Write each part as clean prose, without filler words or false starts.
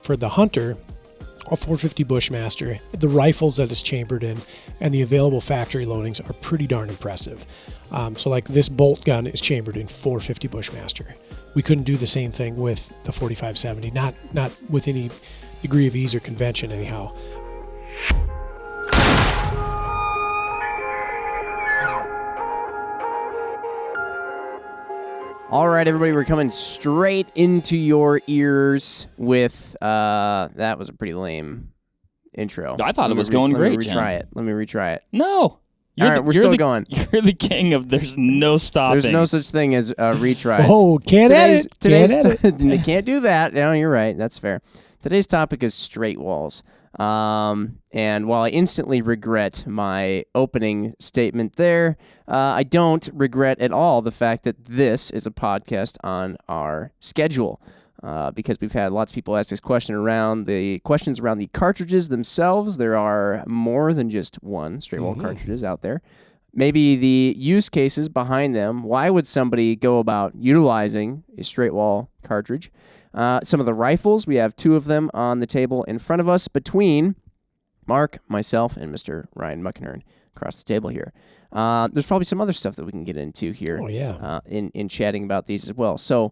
for the hunter, a 450 Bushmaster, the rifles that it's chambered in, and the available factory loadings are pretty darn impressive. So like this bolt gun is chambered in 450 Bushmaster. We couldn't do the same thing with the 4570, not with any degree of ease or convention anyhow. All right, everybody, we're coming straight into your ears with, that was a pretty lame intro. I thought it was going great, Jen. Let me retry it. No. All right, we're still going. You're the king of there's no stopping. There's no such thing as retries. Oh, can't edit. Can't do that. No, you're right. That's fair. Today's topic is straight walls. And while I instantly regret my opening statement there, I don't regret at all the fact that this is a podcast on our schedule. Because we've had lots of people ask this question around the cartridges themselves. There are more than just one straight wall cartridges out there. Maybe the use cases behind them. Why would somebody go about utilizing a straight wall cartridge? Some of the rifles, we have two of them on the table in front of us between Mark, myself, and Mr. Ryan Muckenhirn across the table here. There's probably some other stuff that we can get into here. Oh, yeah. In chatting about these as well. So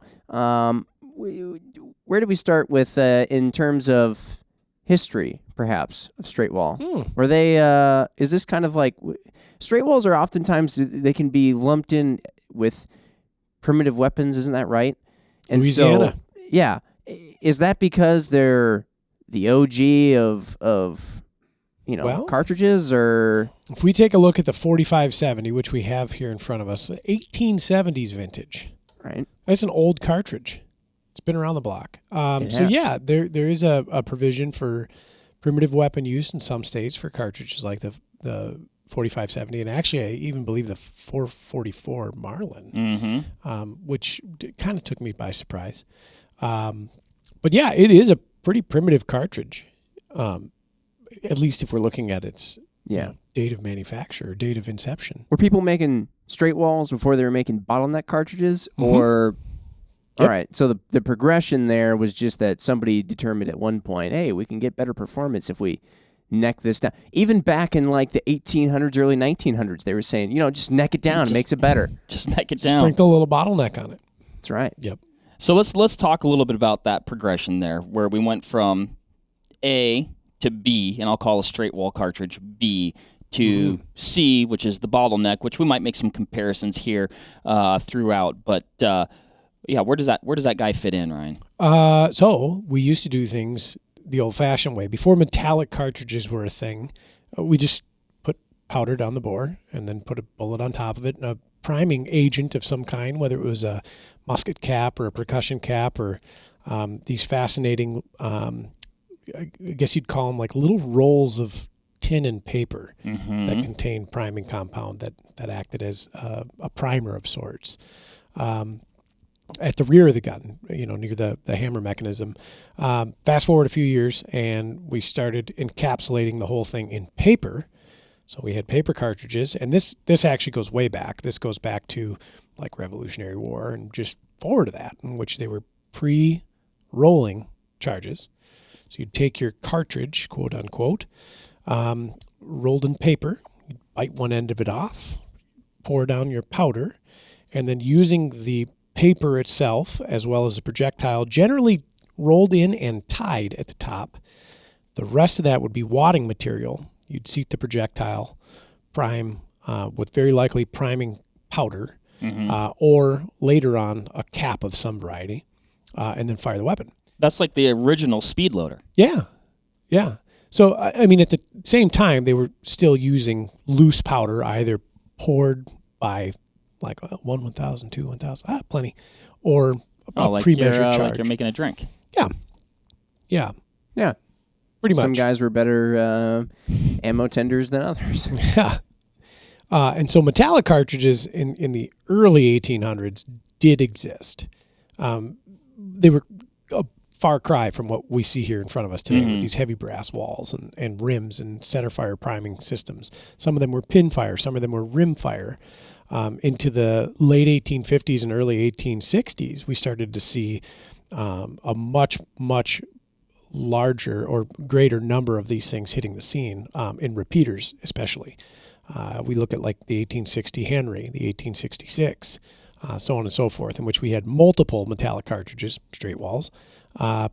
where do we start with in terms of history, perhaps, of straight wall? Were they, is this kind of like, straight walls are oftentimes, they can be lumped in with primitive weapons, isn't that right? And Louisiana. So, yeah. Is that because they're the OG of cartridges, or? If we take a look at the 4570, which we have here in front of us, 1870s vintage. Right. That's an old cartridge. It's been around the block. So yeah, there is a provision for primitive weapon use in some states for cartridges like the 4570, and actually I even believe the 444 Marlin, which kind of took me by surprise. But yeah, it is a pretty primitive cartridge, at least if we're looking at its date of manufacture, date of inception. Were people making straight walls before they were making bottleneck cartridges, or? Yep. All right, so the progression there was just that somebody determined at one point, hey, we can get better performance if we neck this down. Even back in like the 1800s, early 1900s, they were saying, just neck it down. It makes it better. Just neck it down. Sprinkle a little bottleneck on it. That's right. Yep. So let's talk a little bit about that progression there, where we went from A to B, and I'll call a straight wall cartridge B, to C, which is the bottleneck, which we might make some comparisons here throughout, but yeah, where does that guy fit in, Ryan? So we used to do things the old-fashioned way. Before metallic cartridges were a thing, we just put powder down the bore and then put a bullet on top of it and a priming agent of some kind, whether it was a musket cap or a percussion cap or these fascinating, I guess you'd call them like little rolls of tin and paper that contained priming compound that acted as a primer of sorts. At the rear of the gun, near the hammer mechanism. Fast forward a few years, and we started encapsulating the whole thing in paper. So we had paper cartridges, and this actually goes way back. This goes back to like Revolutionary War and just forward to that, in which they were pre-rolling charges. So you'd take your cartridge, quote unquote, rolled in paper, you'd bite one end of it off, pour down your powder, and then using the paper itself, as well as the projectile, generally rolled in and tied at the top. The rest of that would be wadding material. You'd seat the projectile, prime with very likely priming powder, or later on a cap of some variety, and then fire the weapon. That's like the original speed loader. Yeah. So, I mean, at the same time, they were still using loose powder, either poured by like 1,000, 2, 1,000, plenty, or a pre-measured charge. Like you're making a drink. Yeah. Pretty much. Some guys were better ammo tenders than others. Yeah. And so metallic cartridges in the early 1800s did exist. They were a far cry from what we see here in front of us today with these heavy brass walls and rims and centerfire priming systems. Some of them were pin fire. Some of them were rim fire. Into the late 1850s and early 1860s, we started to see a much larger or greater number of these things hitting the scene, in repeaters especially. We look at like the 1860 Henry, the 1866, so on and so forth, in which we had multiple metallic cartridges, straight walls,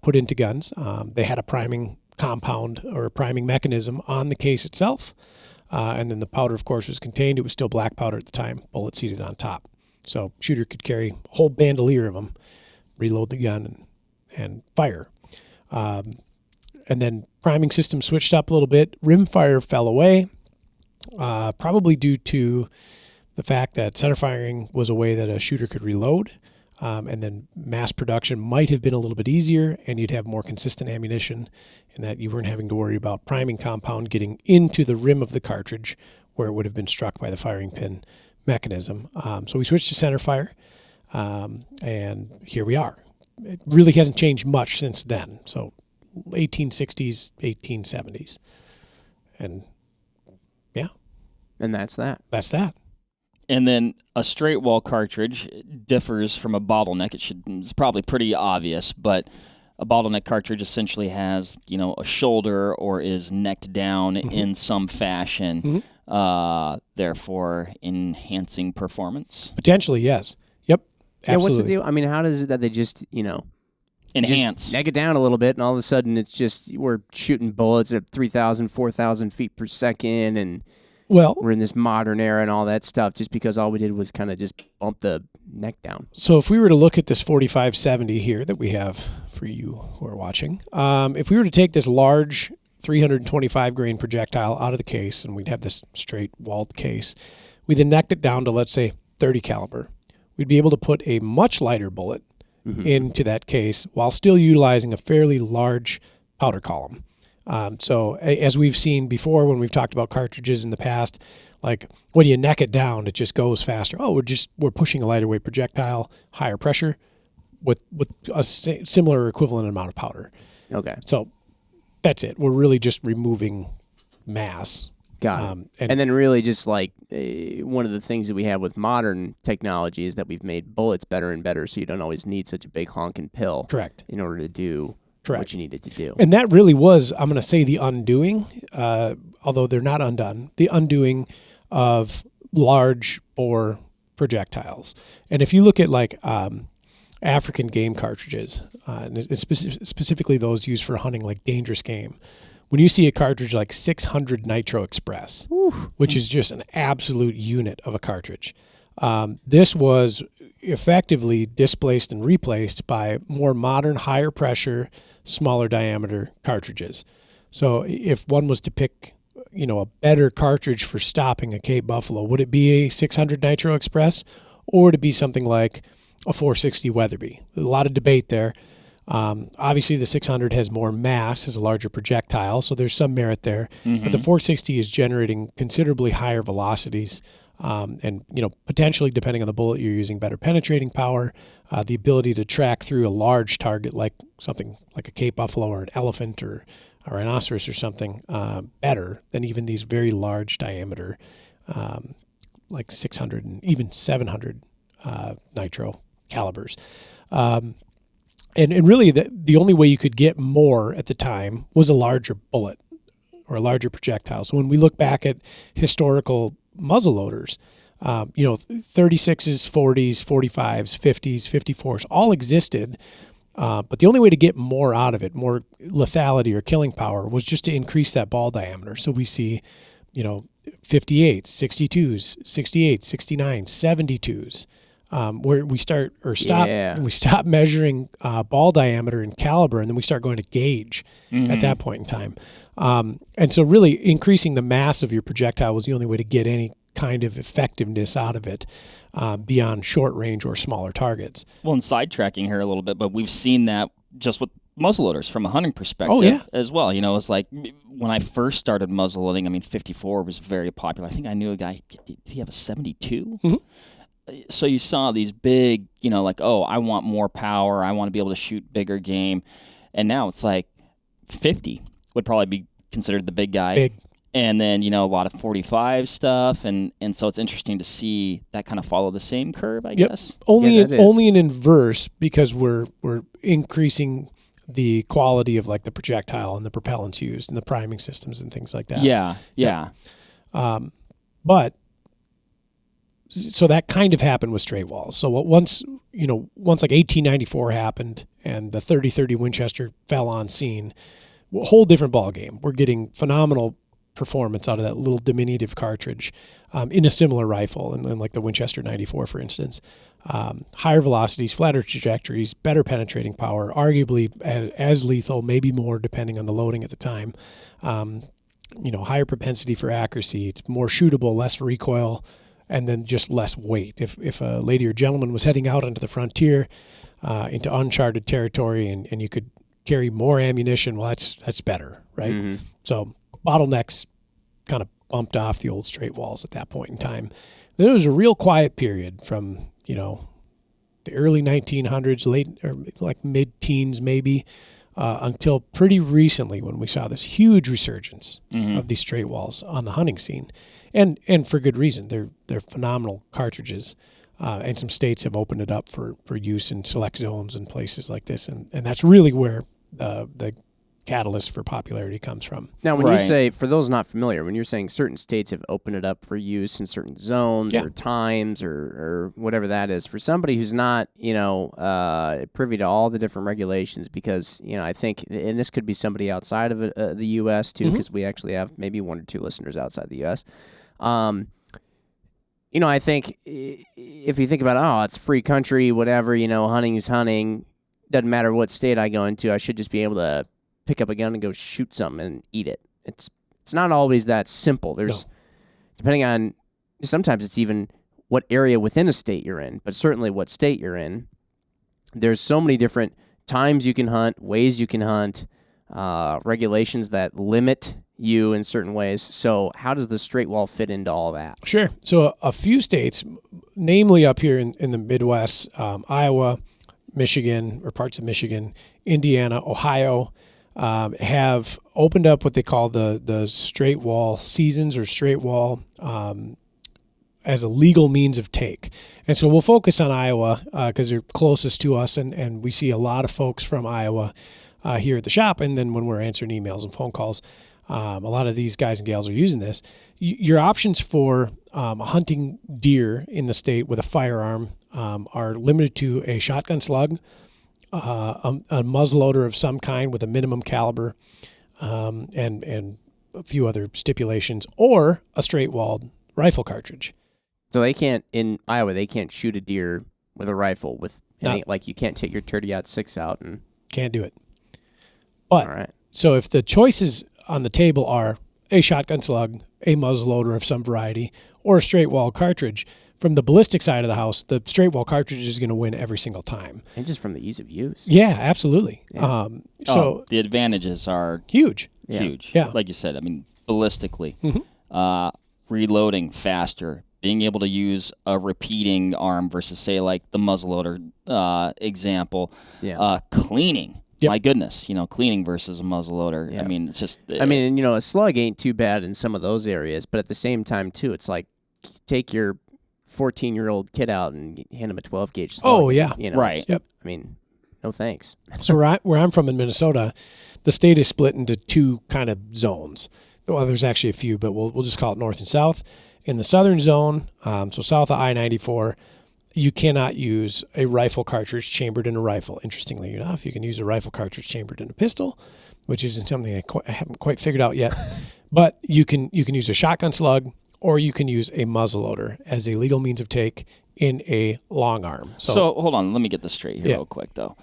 put into guns. They had a priming compound or a priming mechanism on the case itself. And then the powder, of course, was contained. It was still black powder at the time, bullet seated on top. So shooter could carry a whole bandolier of them, reload the gun, and fire. And then priming system switched up a little bit. Rimfire fell away, probably due to the fact that center firing was a way that a shooter could reload. And then mass production might have been a little bit easier, and you'd have more consistent ammunition in that you weren't having to worry about priming compound getting into the rim of the cartridge where it would have been struck by the firing pin mechanism. So we switched to center fire, and here we are. It really hasn't changed much since then. So 1860s, 1870s. And yeah. And that's that. That's that. And then a straight wall cartridge differs from a bottleneck. It's probably pretty obvious, but a bottleneck cartridge essentially has, a shoulder or is necked down in some fashion, therefore enhancing performance. Potentially, yes. Yep. Absolutely. Yeah, what's the deal? I mean, how does it that they just, Enhance. just neck it down a little bit, and all of a sudden it's just, we're shooting bullets at 3,000, 4,000 feet per second, and well, we're in this modern era and all that stuff just because all we did was kind of just bump the neck down. So if we were to look at this 4570 here that we have for you who are watching, if we were to take this large 325 grain projectile out of the case, and we'd have this straight walled case, we then necked it down to, let's say, 30 caliber. We'd be able to put a much lighter bullet into that case while still utilizing a fairly large powder column. So as we've seen before when we've talked about cartridges in the past, like when you neck it down, it just goes faster. Oh, we're pushing a lighter weight projectile, higher pressure, with a similar equivalent amount of powder. Okay. So that's it. We're really just removing mass. Got it. And then really just like one of the things that we have with modern technology is that we've made bullets better and better, so you don't always need such a big honking pill. Correct. In order to do what you needed to do. And that really was, I'm going to say, the undoing, although they're not undone, the undoing of large bore projectiles. And if you look at like African game cartridges, and specifically those used for hunting like dangerous game, when you see a cartridge like 600 Nitro Express, which is just an absolute unit of a cartridge, this was effectively displaced and replaced by more modern, higher pressure, smaller diameter cartridges. So if one was to pick, a better cartridge for stopping a Cape Buffalo, would it be a 600 Nitro Express, or would it be something like a 460 Weatherby? A lot of debate there. Obviously the 600 has more mass, has a larger projectile, so there's some merit there. But the 460 is generating considerably higher velocities, and potentially, depending on the bullet you're using, better penetrating power, the ability to track through a large target like something like a Cape Buffalo or an elephant or a rhinoceros or something, better than even these very large diameter, like 600 and even 700 nitro calibers. And really, the only way you could get more at the time was a larger bullet or a larger projectile. So when we look back at historical muzzleloaders, 36s, 40s, 45s, 50s, 54s, all existed. But the only way to get more out of it, more lethality or killing power, was just to increase that ball diameter. So we see, 58s, 62s, 68s, 69s, 72s, where we start or stop. Yeah. We stop measuring ball diameter and caliber, and then we start going to gauge at that point in time. And so really increasing the mass of your projectile was the only way to get any kind of effectiveness out of it beyond short range or smaller targets. Well, and sidetracking here a little bit, but we've seen that just with muzzleloaders from a hunting perspective as well. It's like when I first started muzzleloading, 54 was very popular. I think I knew a guy, did he have a 72? So you saw these big, I want more power. I want to be able to shoot bigger game. And now it's like 50 would probably be considered the big guy. Big. And then, a lot of 45 stuff. And so it's interesting to see that kind of follow the same curve, I guess. Only in inverse, because we're increasing the quality of like the projectile and the propellants used and the priming systems and things like that. Yeah. But so that kind of happened with straight walls. So once like 1894 happened and the 30-30 Winchester fell on scene, a whole different ball game. We're getting phenomenal performance out of that little diminutive cartridge in a similar rifle, and like the Winchester 94, for instance. Higher velocities, flatter trajectories, better penetrating power, arguably as lethal, maybe more depending on the loading at the time. Higher propensity for accuracy. It's more shootable, less recoil, and then just less weight. If a lady or gentleman was heading out onto the frontier, into uncharted territory, and you could carry more ammunition, well, that's better, right? Mm-hmm. So bottlenecks kind of bumped off the old straight walls at that point in time. Then it was a real quiet period from, the early 1900s, late or like mid-teens maybe, until pretty recently when we saw this huge resurgence of these straight walls on the hunting scene. And for good reason. They're phenomenal cartridges. And some states have opened it up for use in select zones and places like this. And that's really where the catalyst for popularity comes from. Now, when you say, for those not familiar, when you're saying certain states have opened it up for use in certain zones or times or whatever that is, for somebody who's not, privy to all the different regulations, because, I think, and this could be somebody outside of the U.S. too, because we actually have maybe 1 or 2 listeners outside the U.S., I think if you think about, it's free country, whatever, hunting is hunting, doesn't matter what state I go into, I should just be able to pick up a gun and go shoot something and eat it. It's not always that simple. There's, depending on, sometimes it's even what area within a state you're in, but certainly what state you're in. There's so many different times you can hunt, ways you can hunt, regulations that limit you in certain ways. So how does the straight wall fit into all that? Sure. So a few states, namely up here in the Midwest, Iowa, Michigan, or parts of Michigan, Indiana, Ohio, have opened up what they call the straight wall seasons or straight wall as a legal means of take. And so we'll focus on Iowa because they're closest to us, and we see a lot of folks from Iowa here at the shop. And then when we're answering emails and phone calls, a lot of these guys and gals are using this. Your options for hunting deer in the state with a firearm are limited to a shotgun slug, a muzzleloader of some kind with a minimum caliber, and a few other stipulations, or a straight-walled rifle cartridge. So they can't, in Iowa, they can't shoot a deer with a rifle with like you can't take your 30-06 out and can't do it. But all right. So if the choices on the table are a shotgun slug, a muzzleloader of some variety, or a straight-walled cartridge, from the ballistic side of the house, the straight-wall cartridge is going to win every single time. And just from the ease of use. Yeah, absolutely. Yeah. So the advantages are huge. Huge. Yeah. Like you said, ballistically, reloading faster, being able to use a repeating arm versus, say, like the muzzleloader example. Yeah. Cleaning. Yep. My goodness, cleaning versus a muzzleloader. Yeah. It's just... a slug ain't too bad in some of those areas, but at the same time, too, it's like take your 14-year-old kid out and hand him a 12-gauge slug. Oh, yeah. Right. Yep. No thanks. So where I'm from in Minnesota, the state is split into 2 kind of zones. Well, there's actually a few, but we'll just call it north and south. In the southern zone, so south of I-94, you cannot use a rifle cartridge chambered in a rifle. Interestingly enough, you can use a rifle cartridge chambered in a pistol, which isn't something I haven't quite figured out yet. But you can use a shotgun slug, or you can use a muzzleloader as a legal means of take in a long arm. So hold on, let me get this straight here real quick, though.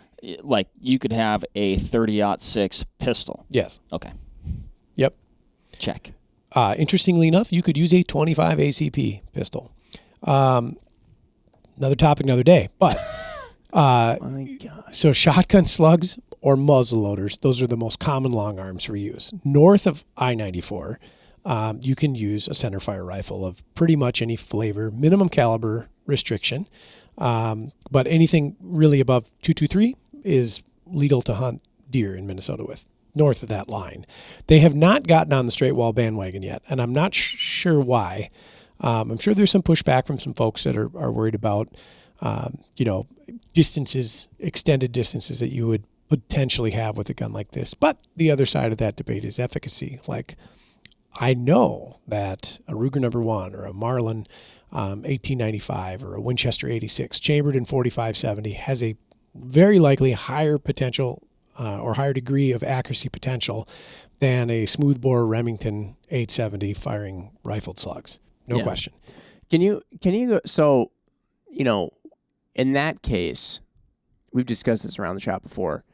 Like, you could have a 30-06 pistol. Yes. Okay. Yep. Check. Interestingly enough, you could use a 25 ACP pistol. Another topic, another day. But My God. So shotgun slugs or muzzleloaders, those are the most common long arms for use. North of I-94, you can use a centerfire rifle of pretty much any flavor, minimum caliber restriction. But anything really above .223 is legal to hunt deer in Minnesota with, north of that line. They have not gotten on the straight wall bandwagon yet, and I'm not sure why. I'm sure there's some pushback from some folks that are worried about, distances, extended distances that you would potentially have with a gun like this. But the other side of that debate is efficacy. Like, I know that a Ruger number 1 or a Marlin 1895 or a Winchester 86 chambered in 45-70 has a very likely higher potential or higher degree of accuracy potential than a smoothbore Remington 870 firing rifled slugs. No question. Can you go, so, you know, in that case, we've discussed this around the shop before.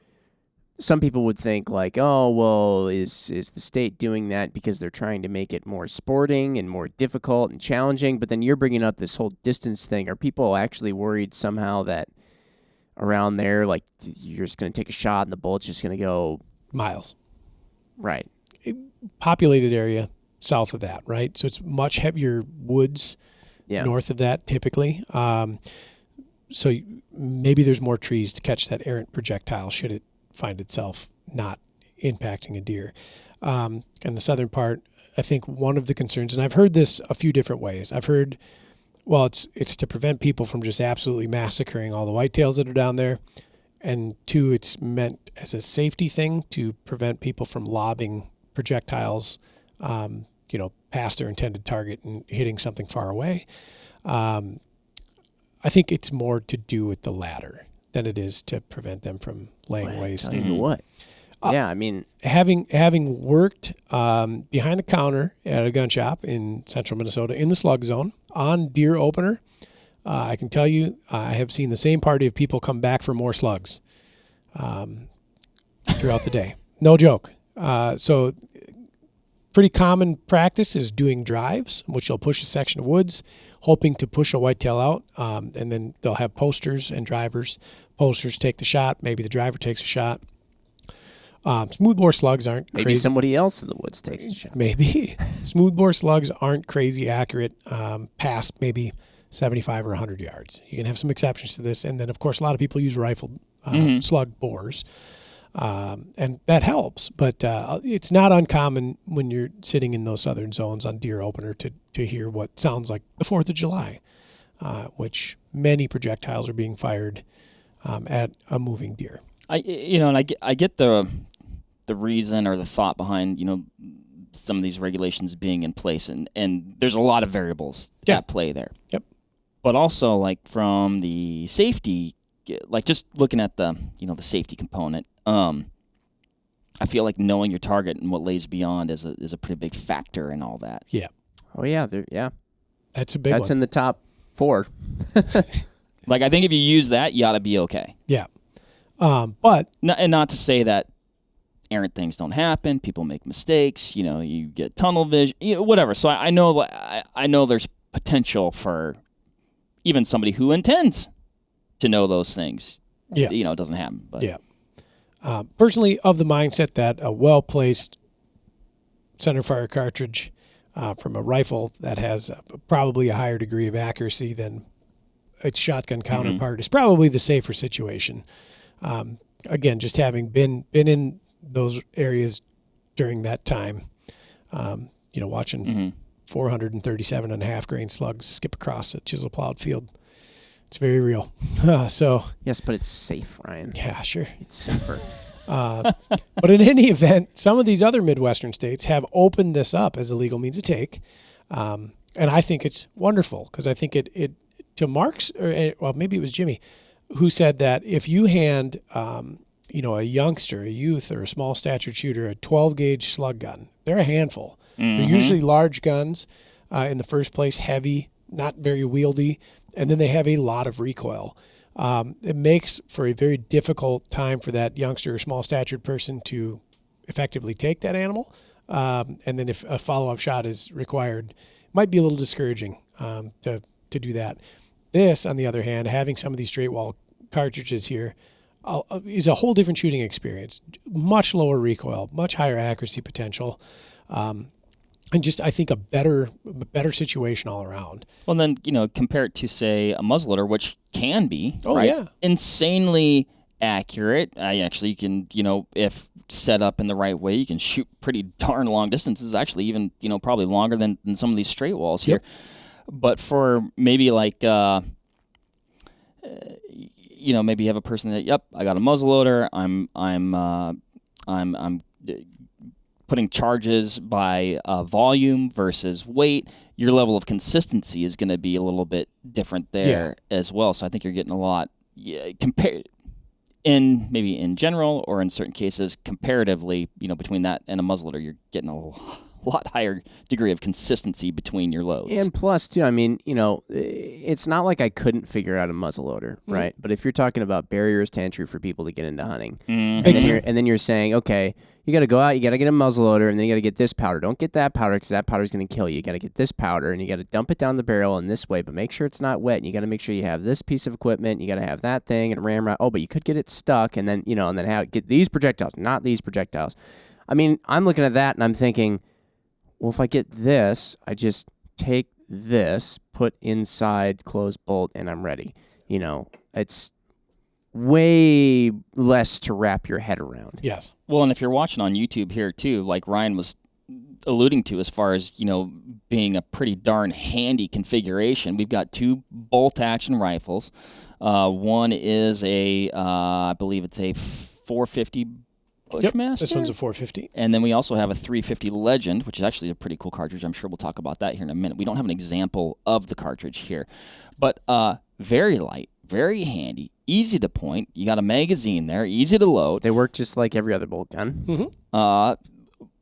Some people would think like, oh, well, is the state doing that because they're trying to make it more sporting and more difficult and challenging? But then you're bringing up this whole distance thing. Are people actually worried somehow that around there, like, you're just going to take a shot and the bullet's just going to go miles? Right. Populated area south of that, right? So it's much heavier woods north of that typically. So maybe there's more trees to catch that errant projectile should it find itself not impacting a deer. And the southern part, I think one of the concerns, and I've heard this a few different ways. I've heard, well, it's to prevent people from just absolutely massacring all the whitetails that are down there. And 2, it's meant as a safety thing to prevent people from lobbing projectiles, past their intended target and hitting something far away. I think it's more to do with the latter than it is to prevent them from laying waste. Tell you what. Yeah, I mean, having worked behind the counter at a gun shop in central Minnesota in the slug zone on deer opener, I can tell you I have seen the same party of people come back for more slugs throughout the day. No joke. So pretty common practice is doing drives, which you'll push a section of woods, hoping to push a whitetail out, and then they'll have posters and drivers. Posters take the shot. Maybe the driver takes a shot. Smoothbore slugs aren't maybe crazy. Somebody else in the woods takes a shot. Maybe. Smoothbore slugs aren't crazy accurate past maybe 75 or 100 yards. You can have some exceptions to this. And then, of course, a lot of people use rifled slug bores. And that helps. But it's not uncommon when you're sitting in those southern zones on deer opener to hear what sounds like the 4th of July, which many projectiles are being fired at a moving deer. I get the reason or the thought behind, some of these regulations being in place, and there's a lot of variables at play there. Yep. But also, like, from the safety, like, just looking at the safety component, I feel like knowing your target and what lays beyond is a pretty big factor in all that. Yeah. Oh yeah, That's a big one. That's in the top 4. Like, I think if you use that, you ought to be okay. Yeah. But not to say that errant things don't happen. People make mistakes. You get tunnel vision, whatever. So I know there's potential for even somebody who intends to know those things. Yeah. It doesn't happen. But yeah. Personally, of the mindset that a well-placed centerfire cartridge from a rifle that has probably a higher degree of accuracy than its shotgun counterpart is probably the safer situation. Again, just having been in those areas during that time, watching 437.5 grain slugs skip across a chisel plowed field. It's very real. So yes, but it's safe, Ryan. Yeah, sure. It's safer. But in any event, some of these other Midwestern states have opened this up as a legal means of take. And I think it's wonderful because I think it to Mark's, or maybe it was Jimmy, who said that if you hand, a youngster, a youth, or a small statured shooter a 12-gauge slug gun, they're a handful. They're usually large guns in the first place, heavy, not very wieldy, and then they have a lot of recoil. It makes for a very difficult time for that youngster or small statured person to effectively take that animal. And then if a follow-up shot is required, it might be a little discouraging to do that. This, on the other hand, having some of these straight wall cartridges here is a whole different shooting experience. Much lower recoil, much higher accuracy potential, and just I think a better situation all around. Well, then compare it to, say, a muzzleloader, which can be yeah, insanely accurate. You can if set up in the right way, you can shoot pretty darn long distances. Actually, even probably longer than some of these straight walls here. But for maybe like maybe you have a person that, yep, I got a muzzleloader. I'm putting charges by volume versus weight. Your level of consistency is going to be a little bit different there as well. So I think you're getting a lot compared maybe in general or in certain cases comparatively, between that and a muzzleloader, you're getting a lot higher degree of consistency between your loads. And plus, too, I mean, it's not like I couldn't figure out a muzzleloader, right? But if you're talking about barriers to entry for people to get into hunting, and then you're saying, okay, you got to go out, you got to get a muzzleloader, and then you got to get this powder. Don't get that powder because that powder is going to kill you. You got to get this powder, and you got to dump it down the barrel in this way, but make sure it's not wet. And you got to make sure you have this piece of equipment. You got to have that thing and ramrod. Oh, but you could get it stuck, and then and then get these projectiles, not these projectiles. I mean, I'm looking at that and I'm thinking, well, if I get this, I just take this, put inside, close bolt, and I'm ready. It's way less to wrap your head around. Yes. Well, and if you're watching on YouTube here too, like Ryan was alluding to, as far as being a pretty darn handy configuration, we've got 2 bolt action rifles. One is I believe it's a 450 Bushmaster. Yep, this one's a 450. And then we also have a 350 Legend, which is actually a pretty cool cartridge. I'm sure we'll talk about that here in a minute. We don't have an example of the cartridge here. But very light, very handy, easy to point. You got a magazine there, easy to load. They work just like every other bolt gun. Mm-hmm.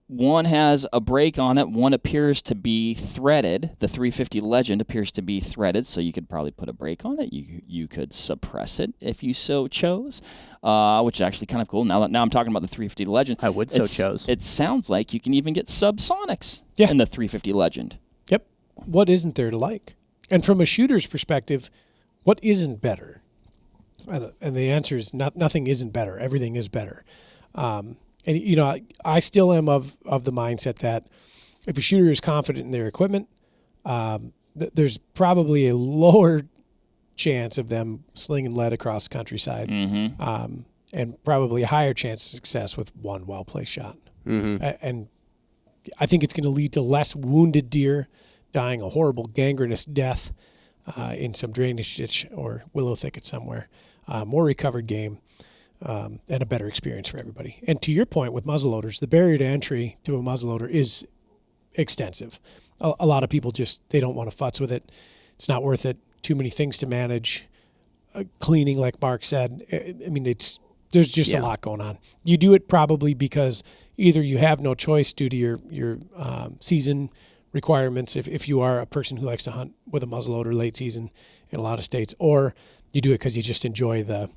One has a break on it. One appears to be threaded. The 350 Legend appears to be threaded, so you could probably put a break on it. You could suppress it if you so chose, which is actually kind of cool. Now I'm talking about the 350 Legend. I would so chose. It sounds like you can even get subsonics in the 350 Legend. Yep. What isn't there to like? And from a shooter's perspective, what isn't better? And the answer is nothing isn't better. Everything is better. And, I still am of the mindset that if a shooter is confident in their equipment, there's probably a lower chance of them slinging lead across the countryside, and probably a higher chance of success with one well-placed shot. And I think it's going to lead to less wounded deer dying a horrible gangrenous death in some drainage ditch or willow thicket somewhere, more recovered game. And a better experience for everybody. And to your point with muzzleloaders, the barrier to entry to a muzzleloader is extensive. A lot of people they don't want to futz with it. It's not worth it. Too many things to manage. Cleaning, like Mark said. I mean, there's just a lot going on. You do it probably because either you have no choice due to your season requirements, if you are a person who likes to hunt with a muzzleloader late season in a lot of states, or you do it because you just enjoy the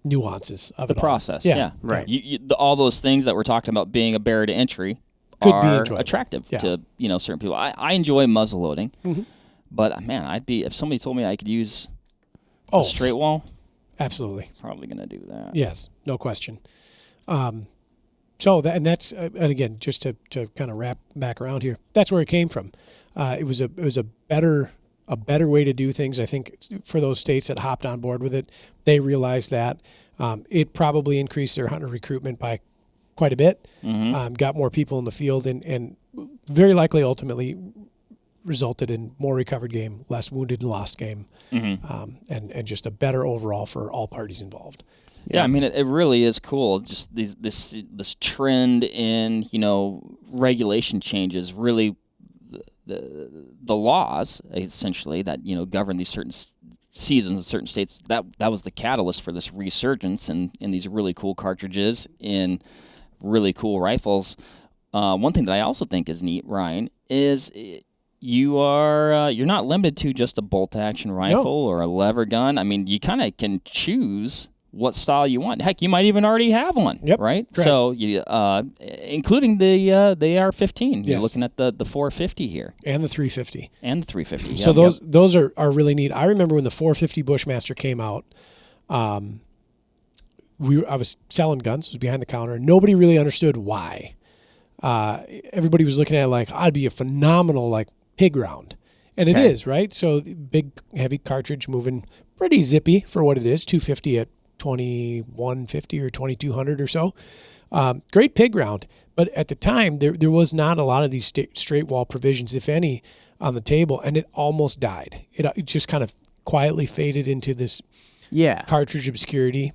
nuances of the process. Yeah, right. All those things that we're talking about being a barrier to entry could are be attractive to certain people. I enjoy muzzleloading, but man, if somebody told me I could use a straight wall, absolutely, probably gonna do that. Yes, no question. And again, just to kind of wrap back around here, that's where it came from. It was a better way to do things. I think for those states that hopped on board with it, they realized that it probably increased their hunter recruitment by quite a bit, got more people in the field, and very likely ultimately resulted in more recovered game, less wounded and lost game, and just a better overall for all parties involved. Yeah, I mean, it really is cool. Just this trend in regulation changes really. The laws essentially that govern these certain seasons in certain states, that was the catalyst for this resurgence in these really cool cartridges in really cool rifles. One thing that I also think is neat, Ryan, is you're not limited to just a bolt action rifle or a lever gun. I mean, you kind of can choose what style you want. Heck, you might even already have one, right? Correct. So, including the AR-15. You're looking at the 450 here. And the 350. So those are really neat. I remember when the 450 Bushmaster came out, I was selling guns. It was behind the counter. Nobody really understood why. Everybody was looking at it like, I'd be a phenomenal, pig round. And it is, right? So big, heavy cartridge moving pretty zippy for what it is, 250 at 2150 or 2200 or so. Great pig round. But at the time, there was not a lot of these straight wall provisions, if any, on the table, and it almost died. It just kind of quietly faded into this cartridge obscurity.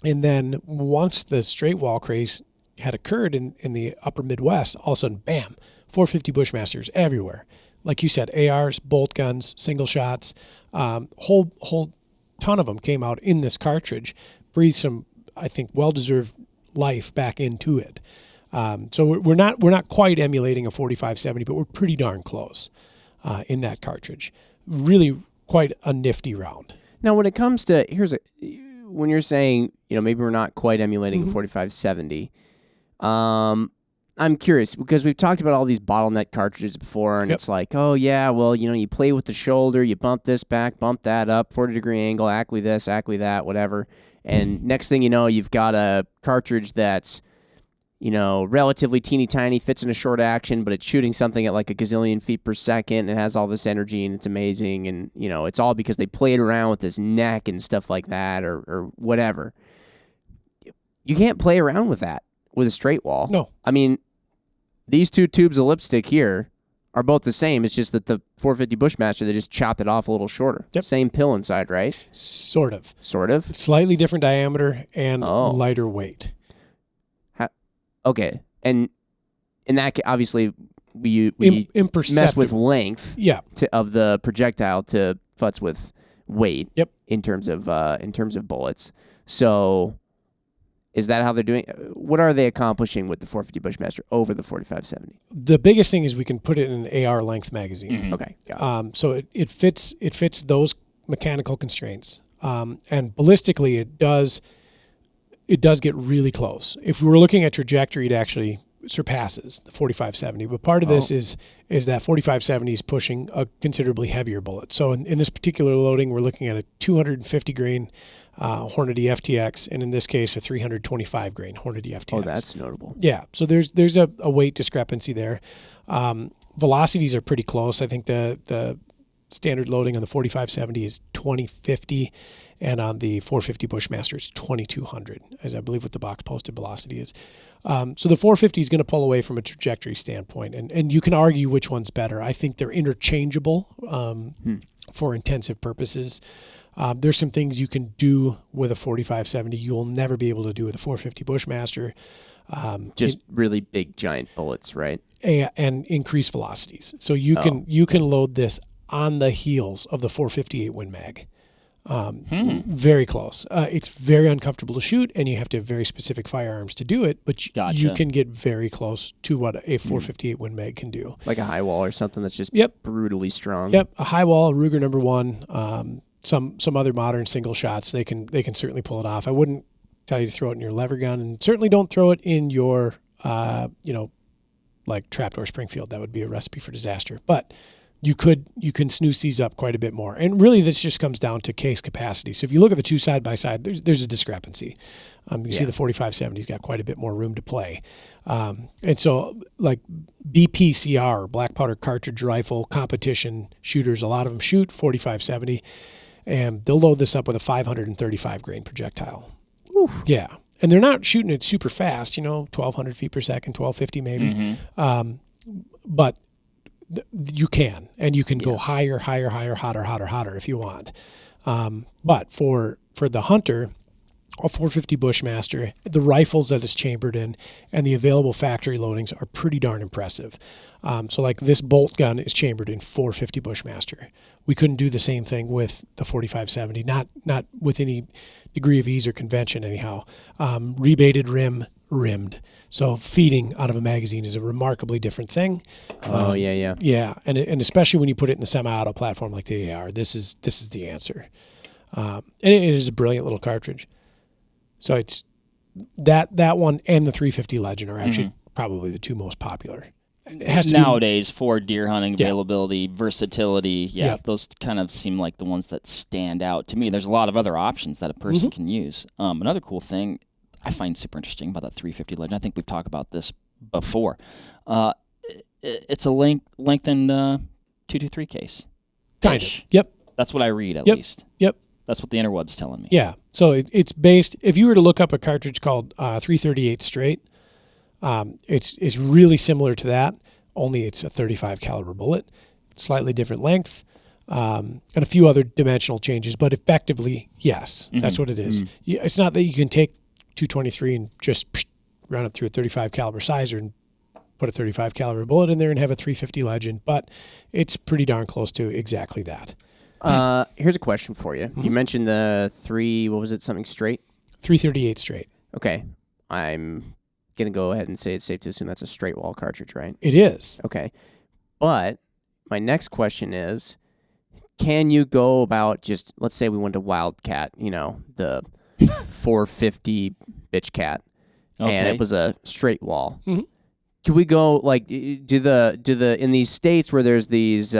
And then once the straight wall craze had occurred in the upper Midwest, all of a sudden, bam, 450 Bushmasters everywhere. Like you said, ARs, bolt guns, single shots, whole ton of them came out in this cartridge, breathed some, I think, well-deserved life back into it. So we're not quite emulating a 45-70, but we're pretty darn close in that cartridge. Really quite a nifty round. Now, when it comes to when you're saying maybe we're not quite emulating a 45-70, I'm curious because we've talked about all these bottleneck cartridges before, and it's like, oh yeah, well you play with the shoulder, you bump this back, bump that up, 40-degree angle, ackley this, ackley that, whatever, and next thing you know, you've got a cartridge that's relatively teeny tiny, fits in a short action, but it's shooting something at like a gazillion feet per second, and it has all this energy, and it's amazing, and it's all because they played around with this neck and stuff like that, or whatever. You can't play around with that with a straight wall. No. I mean, these two tubes of lipstick here are both the same. It's just that the 450 Bushmaster, they just chopped it off a little shorter. Yep. Same pill inside, right? Sort of. Slightly different diameter and lighter weight. Okay. And in that case, obviously, we mess with length of the projectile to futz with weight in terms of bullets. So is that how they're doing? What are they accomplishing with the 450 Bushmaster over the 45-70? The biggest thing is we can put it in an AR length magazine. Mm-hmm. Okay. Got it. So it fits those mechanical constraints. And ballistically, it does get really close. If we were looking at trajectory, it actually surpasses the 45-70. But part of this is that 45-70 is pushing a considerably heavier bullet. So in this particular loading, we're looking at a 250 grain Hornady FTX, and in this case, a 325 grain Hornady FTX. Oh, that's notable. Yeah, so there's a weight discrepancy there. Velocities are pretty close. I think the standard loading on the 45-70 is 2050, and on the 450 Bushmaster is 2200, as I believe what the box posted velocity is. So the 450 is going to pull away from a trajectory standpoint, and you can argue which one's better. I think they're interchangeable for intensive purposes. There's some things you can do with a 45-70 you'll never be able to do with a 450 Bushmaster. Really big, giant bullets, right? And increased velocities. So you can load this on the heels of the 458 Win Mag. Very close. It's very uncomfortable to shoot, and you have to have very specific firearms to do it, but you can get very close to what a 458 Win Mag can do. Like a high wall or something that's just brutally strong. Yep, a high wall, a Ruger number 1, some other modern single shots, they can certainly pull it off. I wouldn't tell you to throw it in your lever gun, and certainly don't throw it in your, like trapdoor Springfield. That would be a recipe for disaster. But you can snooze these up quite a bit more. And really, this just comes down to case capacity. So if you look at the two side by side, there's a discrepancy. You see the 45-70's got quite a bit more room to play. And so like BPCR, black powder cartridge rifle competition shooters, a lot of them shoot 45-70, and they'll load this up with a 535 grain projectile. Oof. Yeah. And they're not shooting it super fast, 1,200 feet per second, 1,250 maybe. But you can, and you can go higher, hotter if you want. But for the hunter, a 450 Bushmaster, the rifles that it's chambered in, and the available factory loadings are pretty darn impressive. So like this bolt gun is chambered in 450 Bushmaster. We couldn't do the same thing with the 45-70, not with any degree of ease or convention anyhow. Rebated rim, rimmed. So feeding out of a magazine is a remarkably different thing. Yeah, and especially when you put it in the semi-auto platform like the AR, this is the answer. And it is a brilliant little cartridge. So it's that one and the 350 Legend are actually probably the two most popular. It has to nowadays for deer hunting availability, versatility. Those kind of seem like the ones that stand out to me. There's a lot of other options that a person can use. Another cool thing I find super interesting about that 350 Legend, I think we've talked about this before. It's a lengthened 223 case. Kind of. Yep. That's what I read at least. Yep. That's what the interweb's telling me. Yeah. So it's based, if you were to look up a cartridge called 338 straight, it's really similar to that, only it's a 35 caliber bullet, slightly different length. and a few other dimensional changes. But effectively, yes, that's what it is. It's not that you can take 223 and just run it through a 35 caliber sizer and put a 35 caliber bullet in there and have a 350 Legend, but it's pretty darn close to exactly that. Here's a question for you. You mentioned the something straight? 338 straight. Okay. I'm going to go ahead and say it's safe to assume that's a straight wall cartridge, right? It is. Okay. But my next question is, can you go about just, let's say we went to Wildcat, the 450 bitch cat, and it was a straight wall. Can we go do the in these states where there's these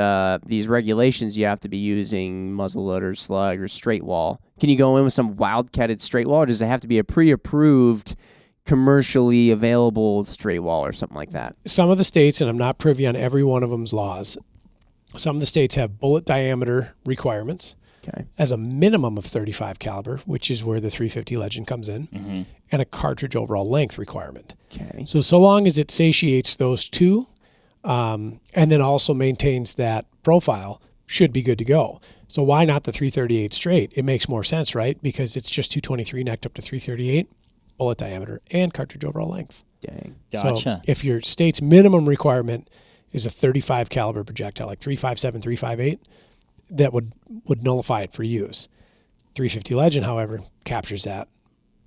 regulations, you have to be using muzzleloader, slug, or straight wall? Can you go in with some wildcatted straight wall, or does it have to be a pre-approved, commercially available straight wall or something like that? Some of the states, and I'm not privy on every one of them's laws, some of the states have bullet diameter requirements. Okay. As a minimum of 35 caliber, which is where the 350 Legend comes in, and a cartridge overall length requirement. Okay. So long as it satiates those two, and then also maintains that profile, should be good to go. So why not the 338 straight? It makes more sense, right? Because it's just 223 necked up to 338, bullet diameter, and cartridge overall length. Dang. Gotcha. So if your state's minimum requirement is a 35 caliber projectile, like 357, 358, that would nullify it for use. 350 Legend, however, captures that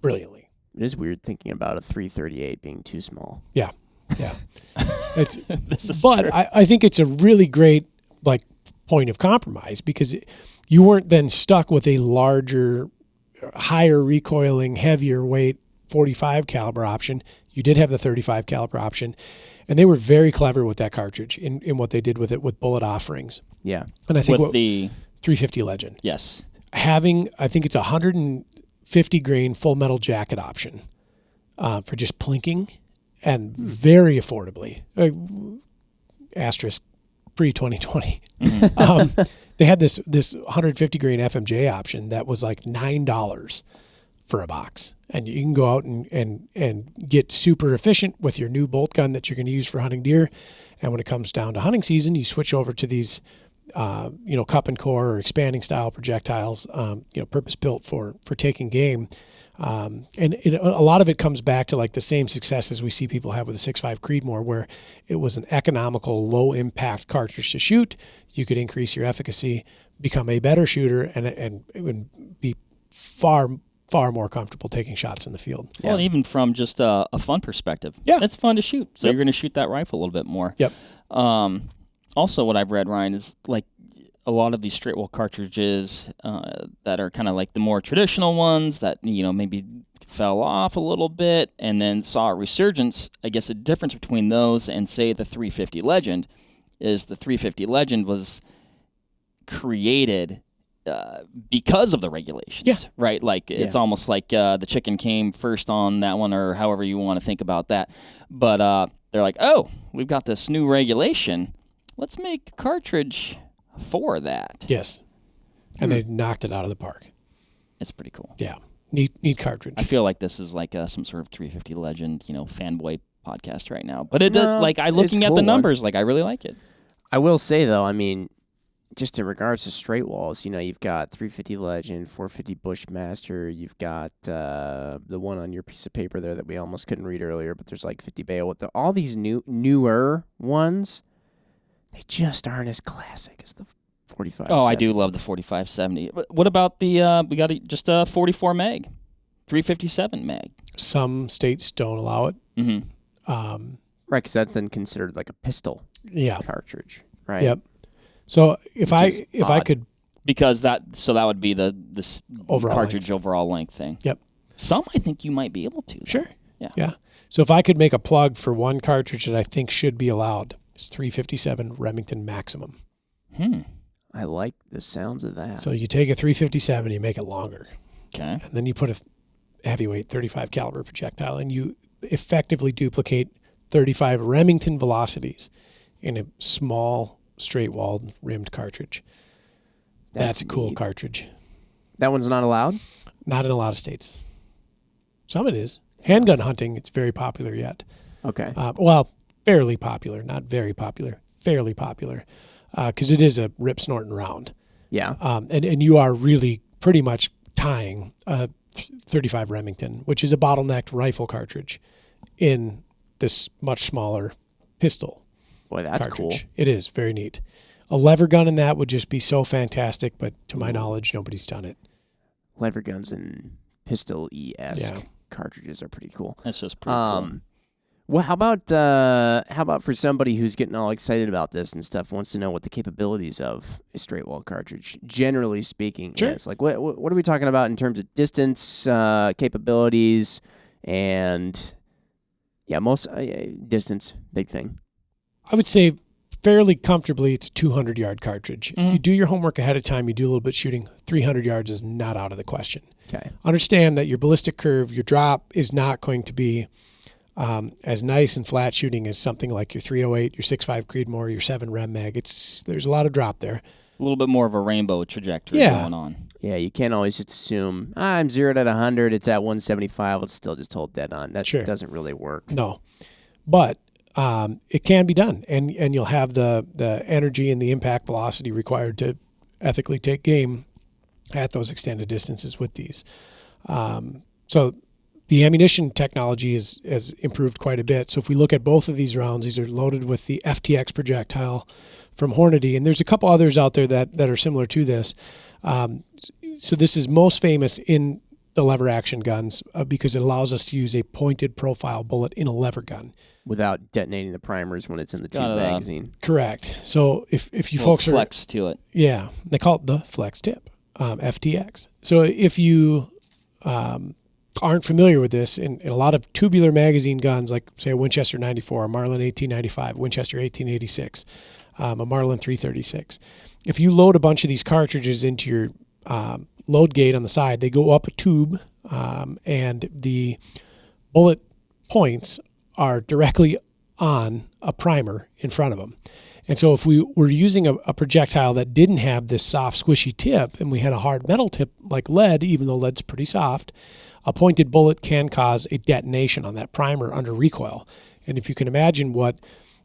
brilliantly. It is weird thinking about a 338 being too small. Yeah. It's, This is but true. I think it's a really great point of compromise, because you weren't then stuck with a larger, higher recoiling, heavier weight 45 caliber option. You did have the 35 caliber option, and they were very clever with that cartridge in what they did with it with bullet offerings. Yeah. And I think with the 350 Legend. yes. Having, I think it's 150 grain full metal jacket option for just plinking, and very affordably. Asterisk pre-2020. They had this 150 grain FMJ option that was like $9 for a box, and you can go out and get super efficient with your new bolt gun that you're going to use for hunting deer. And when it comes down to hunting season, you switch over to these cup and core or expanding style projectiles, purpose built for taking game. A lot of it comes back to the same successes we see people have with the 6.5 Creedmoor, where it was an economical, low impact cartridge to shoot. You could increase your efficacy, become a better shooter, and it would be far more comfortable taking shots in the field. Well, and even from just a fun perspective. Yeah. It's fun to shoot. So you're going to shoot that rifle a little bit more. Yep. Also, what I've read, Ryan, is a lot of these straight wall cartridges that are kind of like the more traditional ones that, maybe fell off a little bit and then saw a resurgence. I guess a difference between those and, say, the 350 Legend is the 350 Legend was created because of the regulations, right? It's almost like the chicken came first on that one, or however you want to think about that. But they're like, oh, we've got this new regulation. Let's make a cartridge for that. Yes. And they knocked it out of the park. It's pretty cool. Yeah. Neat cartridge. I feel like this is like some sort of 350 Legend, fanboy podcast right now. But it does, looking at the numbers, I really like it. I will say, though, just in regards to straight walls, you've got 350 Legend, 450 Bushmaster, you've got the one on your piece of paper there that we almost couldn't read earlier, but there's 50 Bale. All these newer ones, they just aren't as classic as the 45. Oh, I do love the 4570. What about the we got just a 44 mag, 357 mag? Some states don't allow it. Mm-hmm. Right, because that's then considered like a pistol cartridge, right? Yep. So if I could, because that would be the overall cartridge overall length thing. Yep. Some I think you might be able to. Though. Sure. Yeah. So if I could make a plug for one cartridge that I think should be allowed, it's 357 Remington Maximum. I like the sounds of that. So you take a 357, you make it longer. Okay. And then you put a heavyweight 35 caliber projectile, and you effectively duplicate 35 Remington velocities in a small, straight-walled, rimmed cartridge. That's a cool cartridge. That one's not allowed? Not in a lot of states. Some it is. Handgun hunting, it's very popular yet. Okay. Well, fairly popular, not very popular, fairly popular. because it is a rip snorting round. Yeah. And you are really pretty much tying a 35 Remington, which is a bottlenecked rifle cartridge, in this much smaller pistol. Boy, that's cartridge. cool. It is very neat. A lever gun in that would just be so fantastic, but to my knowledge, nobody's done it. Lever guns and pistol-esque cartridges are pretty cool. That's just pretty cool. Well, how about for somebody who's getting all excited about this and stuff, wants to know what the capabilities of a straight wall cartridge, generally speaking, is? Like, what are we talking about in terms of distance, capabilities, and most distance, big thing. I would say fairly comfortably it's a 200-yard cartridge. If you do your homework ahead of time, you do a little bit shooting, 300 yards is not out of the question. Okay. Understand that your ballistic curve, your drop is not going to be as nice and flat shooting as something like your 308, your 6.5 Creedmoor, your 7 Rem Mag. There's a lot of drop there. A little bit more of a rainbow trajectory going on. Yeah, you can't always just assume, I'm zeroed at 100, it's at 175, let's still just hold dead on. That doesn't really work. No. But it can be done, and you'll have the energy and the impact velocity required to ethically take game at those extended distances with these. So the ammunition technology has improved quite a bit. So if we look at both of these rounds, these are loaded with the FTX projectile from Hornady, and there's a couple others out there that are similar to this. So this is most famous in the lever action guns because it allows us to use a pointed profile bullet in a lever gun. Without detonating the primers when it's in the tube magazine. Correct. So if you folks flex to it. Yeah, they call it the flex tip, FTX. So if you aren't familiar with this, in a lot of tubular magazine guns, like say a Winchester 94, a Marlin 1895, Winchester 1886, a Marlin 336, if you load a bunch of these cartridges into your load gate on the side, they go up a tube, and the bullet points are directly on a primer in front of them. And so if we were using a projectile that didn't have this soft, squishy tip, and we had a hard metal tip like lead, even though lead's pretty soft, a pointed bullet can cause a detonation on that primer under recoil. And if you can imagine what,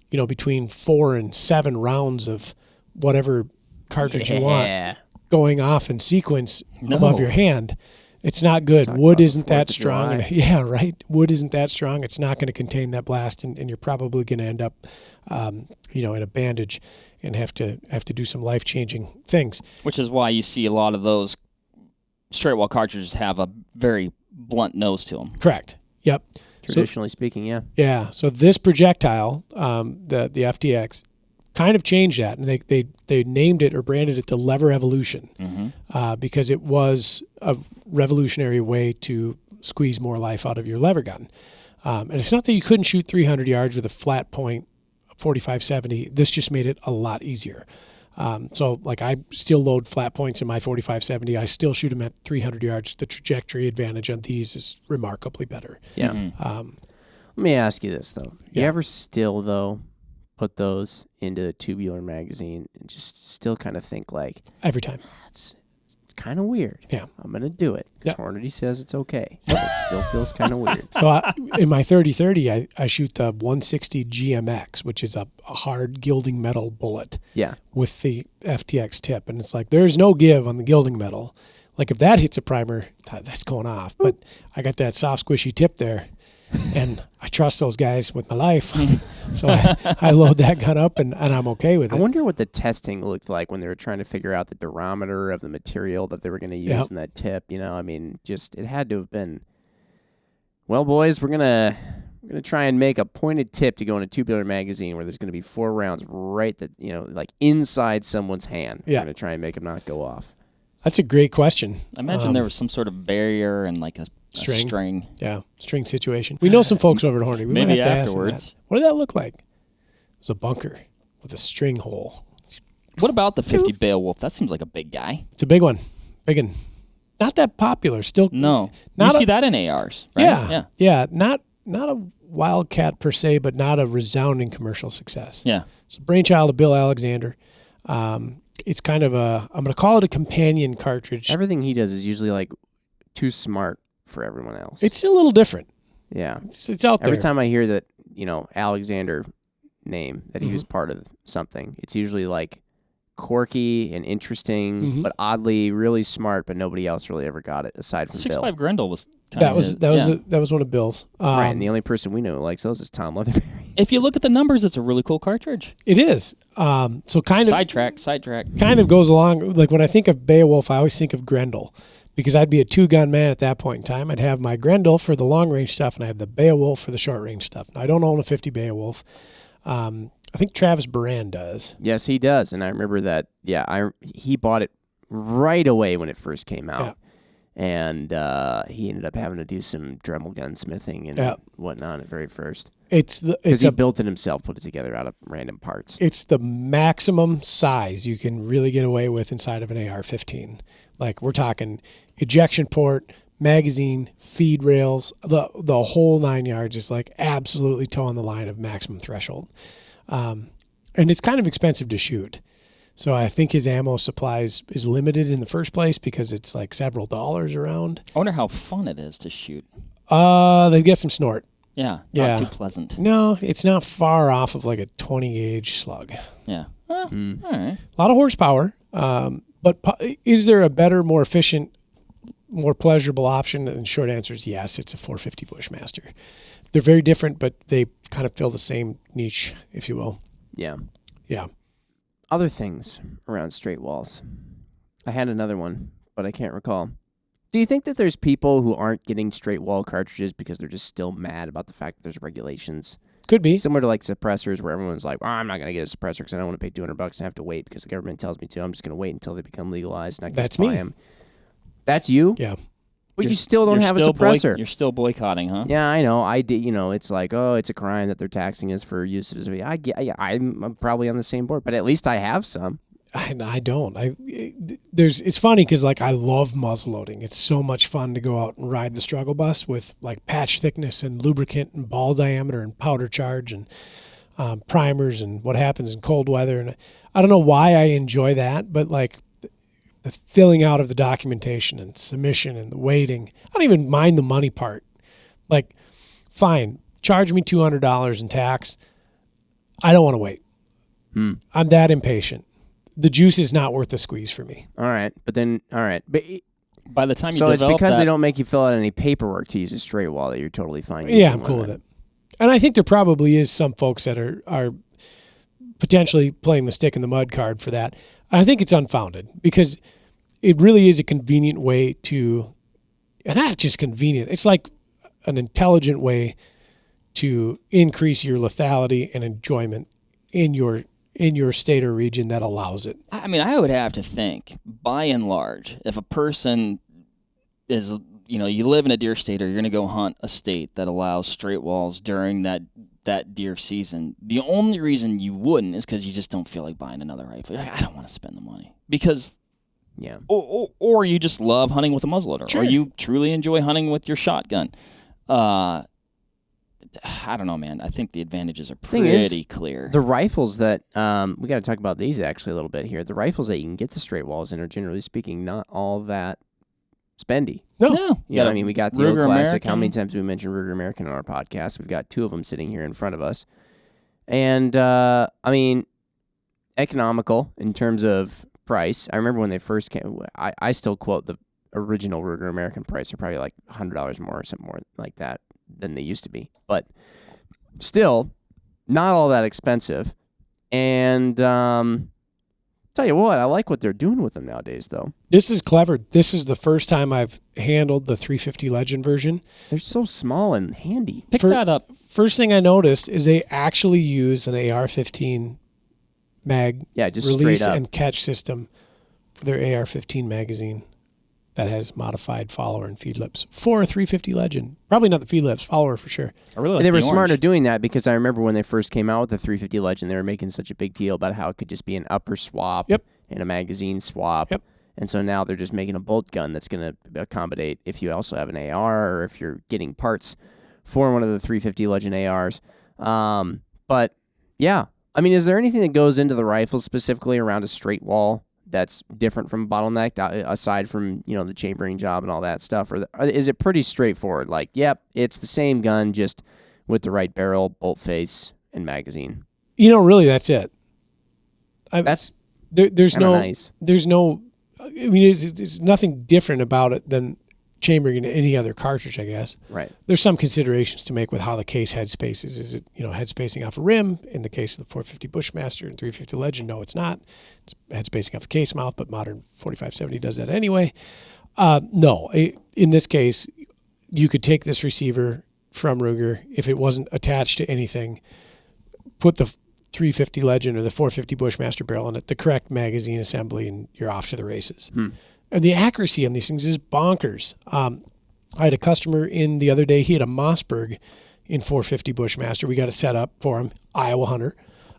between 4 and 7 rounds of whatever cartridge you want going off in sequence above your hand, it's not good. Wood isn't that strong. Yeah, right. Wood isn't that strong. It's not going to contain that blast, and you're probably going to end up, in a bandage and have to do some life-changing things. Which is why you see a lot of those straight wall cartridges have a very blunt nose to them. Correct. Yep. Traditionally speaking, yeah. Yeah. So this projectile, the FTX, kind of changed that, and they named it or branded it the Lever Evolution, because it was a revolutionary way to squeeze more life out of your lever gun. And it's not that you couldn't shoot 300 yards with a flat point 45-70. This just made it a lot easier. So like I still load flat points in my 45-70. I still shoot them at 300 yards. The trajectory advantage on these is remarkably better. Yeah. Let me ask you this, though. You ever still, though, put those into a tubular magazine and just still kind of think like, every time, it's kind of weird. Yeah. I'm going to do it because Hornady says it's okay. But it still feels kind of weird. So in my 30-30, I shoot the 160 GMX, which is a hard gilding metal bullet with the FTX tip. And it's like, there's no give on the gilding metal. Like if that hits a primer, that's going off. But I got that soft, squishy tip there. And I trust those guys with my life. So I load that gun up and I'm okay with it. I wonder what the testing looked like when they were trying to figure out the durometer of the material that they were going to use in that tip. It had to have been, well, boys, we're going to try and make a pointed tip to go in a tubular magazine where there's going to be 4 rounds right like inside someone's hand. We're going to try and make them not go off. That's a great question. I imagine there was some sort of barrier and like a string. Yeah, string situation. We know some folks over at Hornady. We Maybe might have to afterwards. ask them that. What did that look like? It was a bunker with a string hole. What about the 50 Beowulf? That seems like a big guy. It's a big one. Big one. Not that popular. Still. No. You see that in ARs, right? Yeah. Yeah. Not a Wildcat per se, but not a resounding commercial success. Yeah. It's a brainchild of Bill Alexander. It's kind of I'm going to call it a companion cartridge. Everything he does is usually like too smart for everyone else. It's a little different. Yeah. It's out there. Every time I hear that, Alexander name, that he was part of something, it's usually like quirky and interesting, but oddly really smart, but nobody else really ever got it aside from Bill. 6.5 Grendel was kind that was one of Bill's. Right, and the only person we know who likes those is Tom Leatherberry. If you look at the numbers, it's a really cool cartridge. It is. So kind of sidetrack. Kind of goes along, like when I think of Beowulf, I always think of Grendel, because I'd be a 2-gun man at that point in time. I'd have my Grendel for the long range stuff, and I have the Beowulf for the short range stuff. Now, I don't own a 50 Beowulf. I think Travis Baran does. Yes, he does, and I remember that. Yeah, he bought it right away when it first came out, and he ended up having to do some Dremel gunsmithing and whatnot at very first. Because he built it himself, put it together out of random parts. It's the maximum size you can really get away with inside of an AR-15. Like, we're talking ejection port, magazine, feed rails, the whole 9 yards is like absolutely towing the line of maximum threshold. And it's kind of expensive to shoot. So I think his ammo supply is limited in the first place because it's like several dollars around. I wonder how fun it is to shoot. They've got some snort. Yeah, not too pleasant. No, it's not far off of like a 20 gauge slug. Yeah. All right. A lot of horsepower. But is there a better, more efficient, more pleasurable option? And the short answer is yes, it's a 450 Bushmaster. They're very different, but they kind of fill the same niche, if you will. Yeah. Yeah. Other things around straight walls. I had another one, but I can't recall. Do you think that there's people who aren't getting straight wall cartridges because they're just still mad about the fact that there's regulations? Could be. Similar to like suppressors where everyone's like, I'm not going to get a suppressor because I don't want to pay $200 and have to wait because the government tells me to. I'm just going to wait until they become legalized and I can That's just buy me. them. That's you? Yeah. But you still don't have a suppressor. You're still boycotting, huh? Yeah, I know. I did. It's like, it's a crime that they're taxing us for use of it. I'm probably on the same board, but at least I have some. I don't. It's funny because like I love muzzleloading. It's so much fun to go out and ride the struggle bus with like patch thickness and lubricant and ball diameter and powder charge and primers and what happens in cold weather. And I don't know why I enjoy that, but like the filling out of the documentation and submission and the waiting, I don't even mind the money part. Like, fine, charge me $200 in tax. I don't want to wait. I'm that impatient. The juice is not worth the squeeze for me. All right. But by the time you so develop it's because that, they don't make you fill out any paperwork to use a straight wall that you're totally fine using. Yeah, I'm cool with it. And I think there probably is some folks that are potentially playing the stick in the mud card for that. I think it's unfounded because it really is a convenient way to, and not just convenient, it's like an intelligent way to increase your lethality and enjoyment in your state or region that allows it. I mean, I would have to think, by and large, if a person is, you live in a deer state or you're going to go hunt a state that allows straight walls during that deer season, the only reason you wouldn't is because you just don't feel like buying another rifle. You're like, I don't want to spend the money. Because, or you just love hunting with a muzzleloader, sure, or you truly enjoy hunting with your shotgun. I don't know, man. I think the advantages are pretty clear. The rifles that we got to talk about these actually a little bit here. The rifles that you can get the straight walls in are generally speaking not all that spendy. No. You know what I mean? We got the old Ruger classic. American. How many times have we mentioned Ruger American on our podcast? We've got 2 of them sitting here in front of us. And, I mean, economical in terms of price. I remember when they first came, I still quote the original Ruger American price. They're probably like $100 more or something more like that than they used to be. But still, not all that expensive. And tell you what, I like what they're doing with them nowadays, though. This is clever. This is the first time I've handled the 350 Legend version. They're so small and handy. Pick that up. First thing I noticed is they actually use an AR-15 mag just release straight up. and catch system for their AR-15 magazine that has modified follower and feed lips for a 350 Legend. Probably not the feed lips, follower for sure. I really like And they were the smart orange. at doing that because I remember when they first came out with the 350 Legend, they were making such a big deal about how it could just be an upper swap and a magazine swap. Yep. And so now they're just making a bolt gun that's going to accommodate if you also have an AR or if you're getting parts for one of the 350 Legend ARs. But yeah, I mean, is there anything that goes into the rifle specifically around a straight wall that's different from bottleneck aside from, the chambering job and all that stuff? Or is it pretty straightforward? Like, yep, it's the same gun, just with the right barrel, bolt face, and magazine. Really, that's it. there's Kinda no, nice. there's no. I mean, it's nothing different about it than chambering in any other cartridge, I guess. Right. There's some considerations to make with how the case head spaces. Is it, head spacing off a rim? In the case of the 450 Bushmaster and 350 Legend, no, it's not. It's head spacing off the case mouth, but modern 4570 does that anyway. No, in this case, you could take this receiver from Ruger if it wasn't attached to anything, put the 350 Legend or the 450 Bushmaster barrel in it, the correct magazine assembly, and you're off to the races. And the accuracy on these things is bonkers. I had a customer in the other day. He had a Mossberg in 450 Bushmaster. We got it set up for him, Iowa hunter.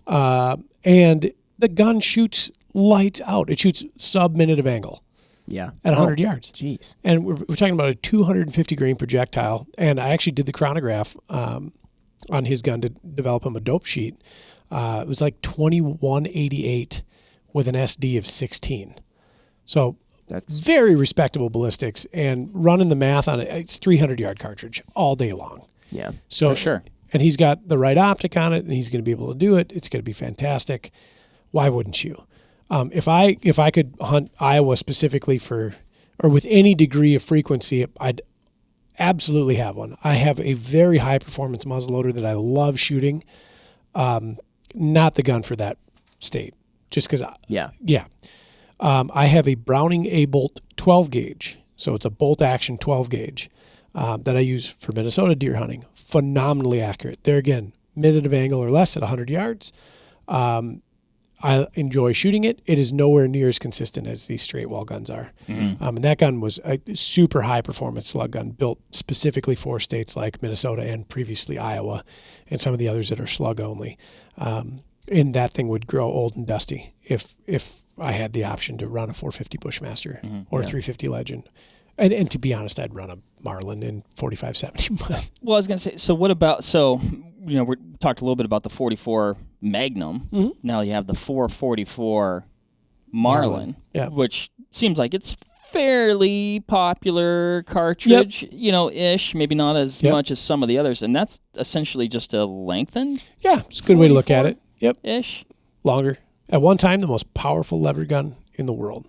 And the gun shoots lights out. It shoots sub-minute of angle. Yeah. At 100 yards. Jeez. And we're talking about a 250 grain projectile. And I actually did the chronograph on his gun to develop him a dope sheet. It was like 2188 with an SD of 16. So that's very respectable ballistics, and running the math on it, it's 300-yard cartridge all day long. Yeah, so for sure. And he's got the right optic on it, and he's going to be able to do it. It's going to be fantastic. Why wouldn't you? If I could hunt Iowa specifically or with any degree of frequency, I'd absolutely have one. I have a very high performance muzzleloader that I love shooting. Not the gun for that state, just because. Yeah. I have a Browning A-Bolt 12 gauge, so it's a bolt action 12 gauge that I use for Minnesota deer hunting. Phenomenally accurate. There again, minute of angle or less at 100 yards. I enjoy shooting it. It is nowhere near as consistent as these straight wall guns are. Mm-hmm. And that gun was a super high performance slug gun built specifically for states like Minnesota and previously Iowa and some of the others that are slug only. And that thing would grow old and dusty if I had the option to run a 450 Bushmaster or a 350 Legend. And to be honest, I'd run a Marlin in 4570. Well, I was going to say, so what about, we talked a little bit about the 44 Magnum. Mm-hmm. Now you have the 444 Marlin. Yeah. Which seems like it's fairly popular cartridge, ish, maybe not as much as some of the others. And that's essentially just a lengthened. Yeah, it's a good way to look at it. Yep. Ish. Longer. At one time, the most powerful lever gun in the world.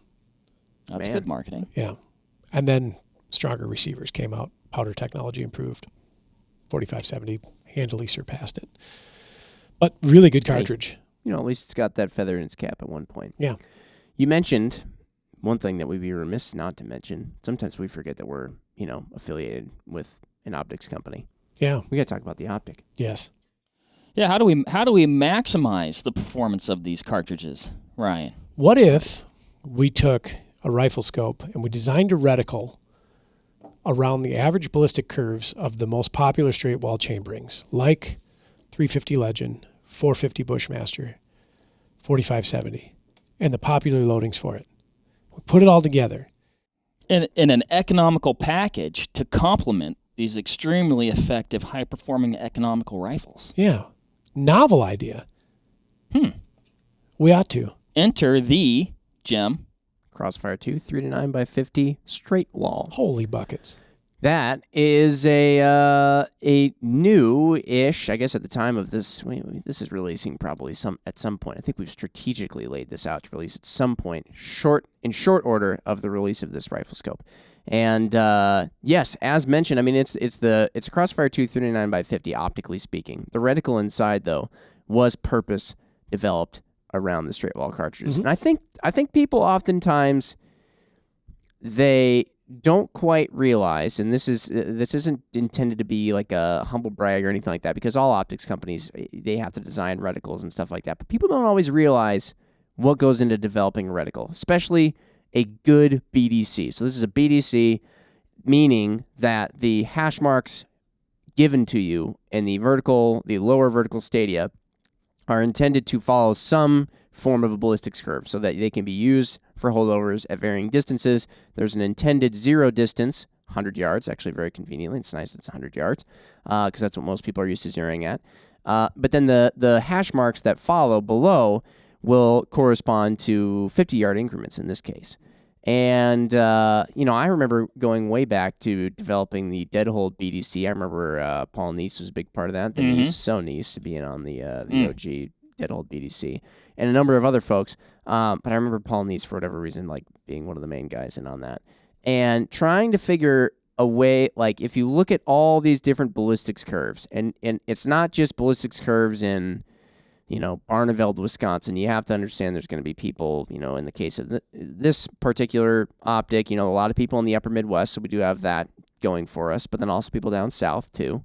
That's good marketing. Yeah. And then stronger receivers came out. Powder technology improved. 4570 handily surpassed it. But really good cartridge. Hey, at least it's got that feather in its cap at one point. Yeah. You mentioned one thing that we'd be remiss not to mention. Sometimes we forget that we're, affiliated with an optics company. Yeah. We got to talk about the optic. Yes. Yeah, how do we maximize the performance of these cartridges, Ryan? What if we took a rifle scope and we designed a reticle around the average ballistic curves of the most popular straight wall chamberings, like 350 Legend, 450 Bushmaster, 4570, and the popular loadings for it? We put it all together. In an economical package to complement these extremely effective, high-performing economical rifles. Yeah. Novel idea. We ought to. Enter the gem. Crossfire II 3-9x50 straight wall. Holy buckets. That is a new-ish, I guess at the time of this, this is releasing probably at some point. I think we've strategically laid this out to release at some point, in short order of the release of this rifle scope. And yes, as mentioned, it's a Crossfire II 3-9x50 optically speaking. The reticle inside though was purpose developed around the straight wall cartridges. Mm-hmm. And I think people oftentimes they don't quite realize, and this isn't intended to be like a humble brag or anything like that, because all optics companies, they have to design reticles and stuff like that. But people don't always realize what goes into developing a reticle, especially a good BDC. So this is a BDC, meaning that the hash marks given to you in the lower vertical stadia are intended to follow some form of a ballistics curve so that they can be used for holdovers at varying distances. There's an intended zero distance, 100 yards, actually very conveniently. It's nice it's 100 yards because that's what most people are used to zeroing at. But then the hash marks that follow below will correspond to 50-yard increments in this case. And, I remember going way back to developing the Deadhold BDC. I remember Paul Neese was a big part of that. The Neese, so Neese, being on the OG dead old BDC, and a number of other folks. But I remember Paul Neese, for whatever reason, like being one of the main guys in on that, and trying to figure a way, like if you look at all these different ballistics curves, and it's not just ballistics curves in, Barneveld, Wisconsin. You have to understand there's going to be people, in the case of this particular optic, a lot of people in the upper Midwest, so we do have that going for us, but then also people down south too.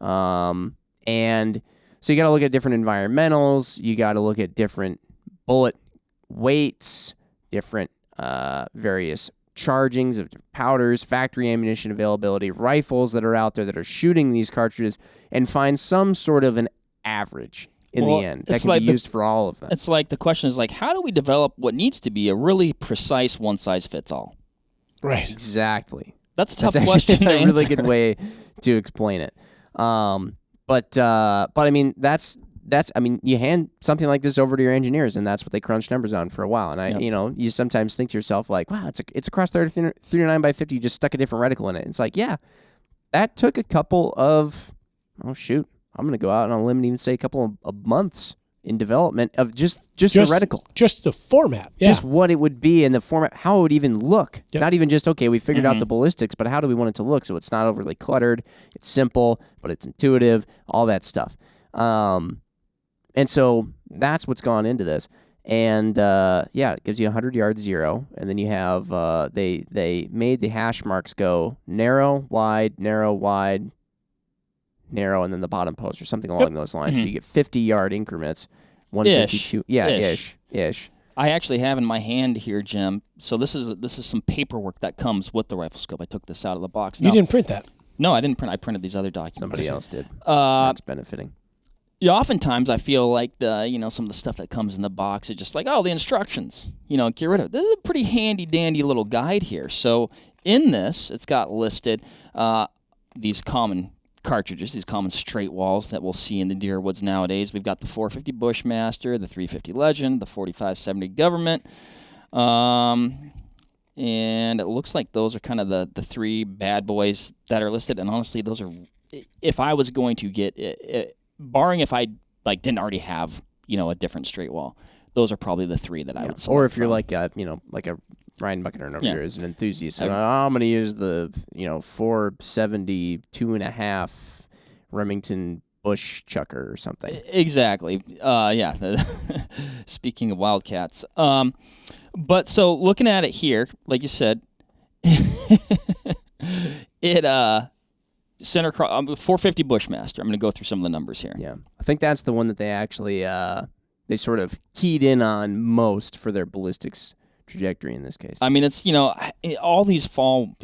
And so you got to look at different environmentals. You got to look at different bullet weights, different various chargings of powders, factory ammunition availability, rifles that are out there that are shooting these cartridges, and find some sort of an average in the end that can be used for all of them. It's like the question is like, how do we develop what needs to be a really precise one-size-fits-all? Right. Exactly. That's a tough That's question to a really answer. good way to explain it. But I mean, you hand something like this over to your engineers, and that's what they crunch numbers on for a while. And you sometimes think to yourself like, wow, it's a Crossfire 309 by 50. You just stuck a different reticle in it. It's like, yeah, that took a couple of, I'm going to go out on a limb and even say a couple of months in development of just the reticle. Just the format. Yeah. Just what it would be in the format, how it would even look. Yep. Not even just, okay, we figured out the ballistics, but how do we want it to look so it's not overly cluttered, it's simple, but it's intuitive, all that stuff. And so that's what's gone into this. And, it gives you 100 yards 0, and then you have, they made the hash marks go narrow, wide, narrow, and then the bottom post or something along those lines. So you get 50-yard increments, 152. Ish. I actually have in my hand here, Jim. So this is some paperwork that comes with the rifle scope. I took this out of the box. You didn't print that? No, I didn't print. I printed these other documents. Somebody else did. That's benefiting. Yeah, oftentimes I feel like some of the stuff that comes in the box is just like, the instructions, get rid of it. This is a pretty handy dandy little guide here. So in this, it's got listed these common cartridges, these common straight walls that we'll see in the deer woods nowadays. We've got the 450 Bushmaster, the 350 Legend, the 4570 Government, and it looks like those are kind of the three bad boys that are listed. And honestly, those are, if I was going to get it, barring if I didn't already have a different straight wall, those are probably the three that I would select. Or if you're like a Ryan Muckenhirn over here is an enthusiast. So I'm going to use the 470 2.5 Remington Bush Chucker or something. Exactly. Speaking of Wildcats, but so looking at it here, like you said, it center 450 Bushmaster. I'm going to go through some of the numbers here. Yeah, I think that's the one that they actually they sort of keyed in on most for their ballistics trajectory in this case. I mean, it's all these fall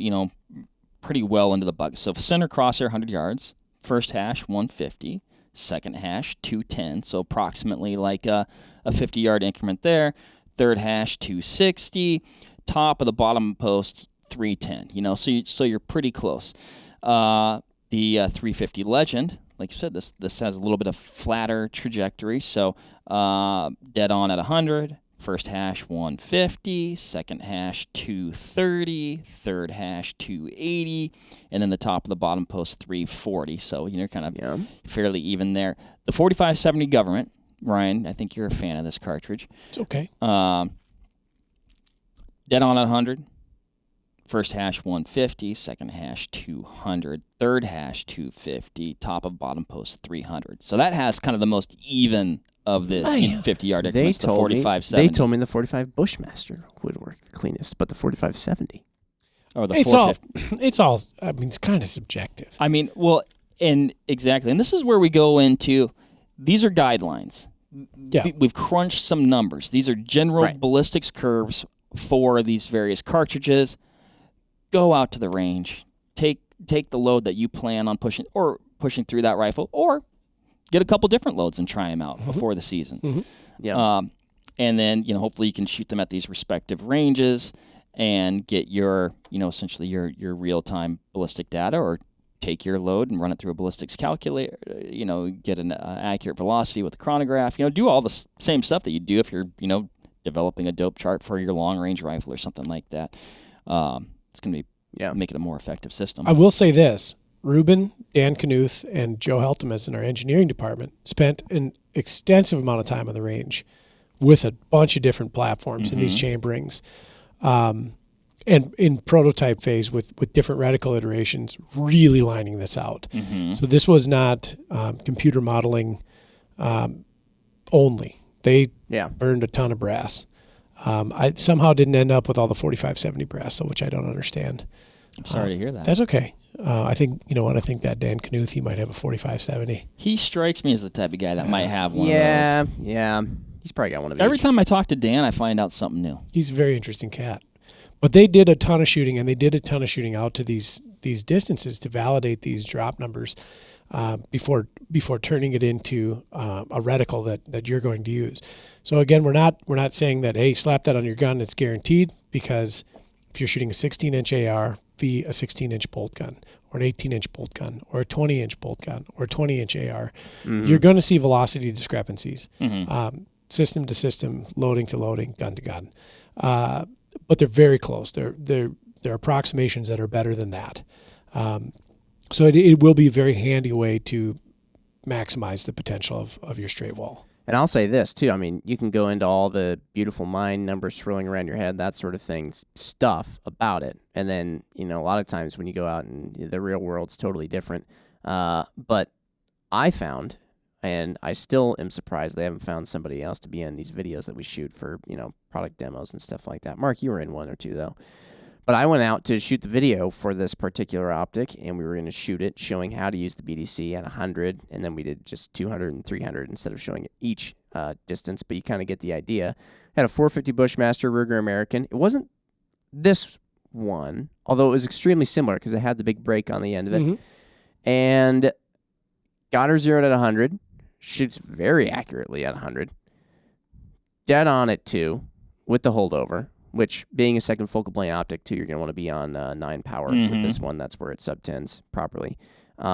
pretty well into the bucket. So center crosshair 100 yards, first hash 150, second hash 210, so approximately like a 50-yard increment there. Third hash 260, top of the bottom post 310. So you're pretty close. The 350 Legend, like you said, this has a little bit of flatter trajectory, so dead on at 100. First hash 150, second hash 230, third hash 280, and then the top of the bottom post 340. So you're kind of fairly even there. The 4570 Government, Ryan, I think you're a fan of this cartridge. It's okay. Dead on at 100. First hash 150, second hash 200, third hash 250, top of bottom post 300. So that has kind of the most even of the 50-yard increments, the 4570. They told me the 45 Bushmaster would work the cleanest, but the 4570. Or the it's 450. all, I mean, it's kind of subjective. I mean, well, and exactly. And this is where we go into, these are guidelines. Yeah. We've crunched some numbers. These are general ballistics curves for these various cartridges. Go out to the range, take the load that you plan on pushing through that rifle, or get a couple different loads and try them out before the season. Mm-hmm. Yeah, and then hopefully you can shoot them at these respective ranges and get your essentially your real time ballistic data, or take your load and run it through a ballistics calculator. Get an accurate velocity with a chronograph. Do all the same stuff that you do if you're developing a dope chart for your long range rifle or something like that. It's going to be make it a more effective system. I will say this. Ruben, Dan Knuth, and Joe Heltemus in our engineering department spent an extensive amount of time on the range with a bunch of different platforms in these chamberings. And in prototype phase with different reticle iterations, really lining this out. So this was not computer modeling only. They burned a ton of brass. I somehow didn't end up with all the 4570 brass, which I don't understand. I'm sorry to hear that. That's okay. I think, you know what, I think that Dan Knuth, he might have a 4570. He strikes me as the type of guy that might have one of those. Yeah. He's probably got one of Every each. time I talk to Dan, I find out something new. He's a very interesting cat. But they did a ton of shooting, and they did a ton of shooting out to these distances to validate these drop numbers before turning it into a reticle that you're going to use. So again, we're not saying that, hey, slap that on your gun, it's guaranteed, because if you're shooting a 16-inch AR v a 16-inch bolt gun, or an 18-inch bolt gun, or a 20-inch bolt gun, or a 20-inch AR, you're going to see velocity discrepancies, system to system, loading to loading, gun to gun. But they're very close. They're approximations that are better than that. So it will be a very handy way to maximize the potential of your straight wall. And I'll say this, too. I mean, you can go into all the beautiful mind numbers swirling around your head, that sort of thing, stuff about it. And then, a lot of times when you go out in the real world, it's totally different. But I found, and I still am surprised they haven't found somebody else to be in these videos that we shoot for, product demos and stuff like that. Mark, you were in one or two, though. But I went out to shoot the video for this particular optic, and we were going to shoot it showing how to use the BDC at 100, and then we did just 200 and 300 instead of showing each distance, but you kind of get the idea. Had a 450 Bushmaster Ruger American. It wasn't this one, although it was extremely similar because it had the big break on the end of it. And got her zeroed at 100. Shoots very accurately at 100. Dead on at 2 with the holdover, which being a second focal plane optic, too, you're going to want to be on 9 power with this one. That's where it sub-10s properly. Dead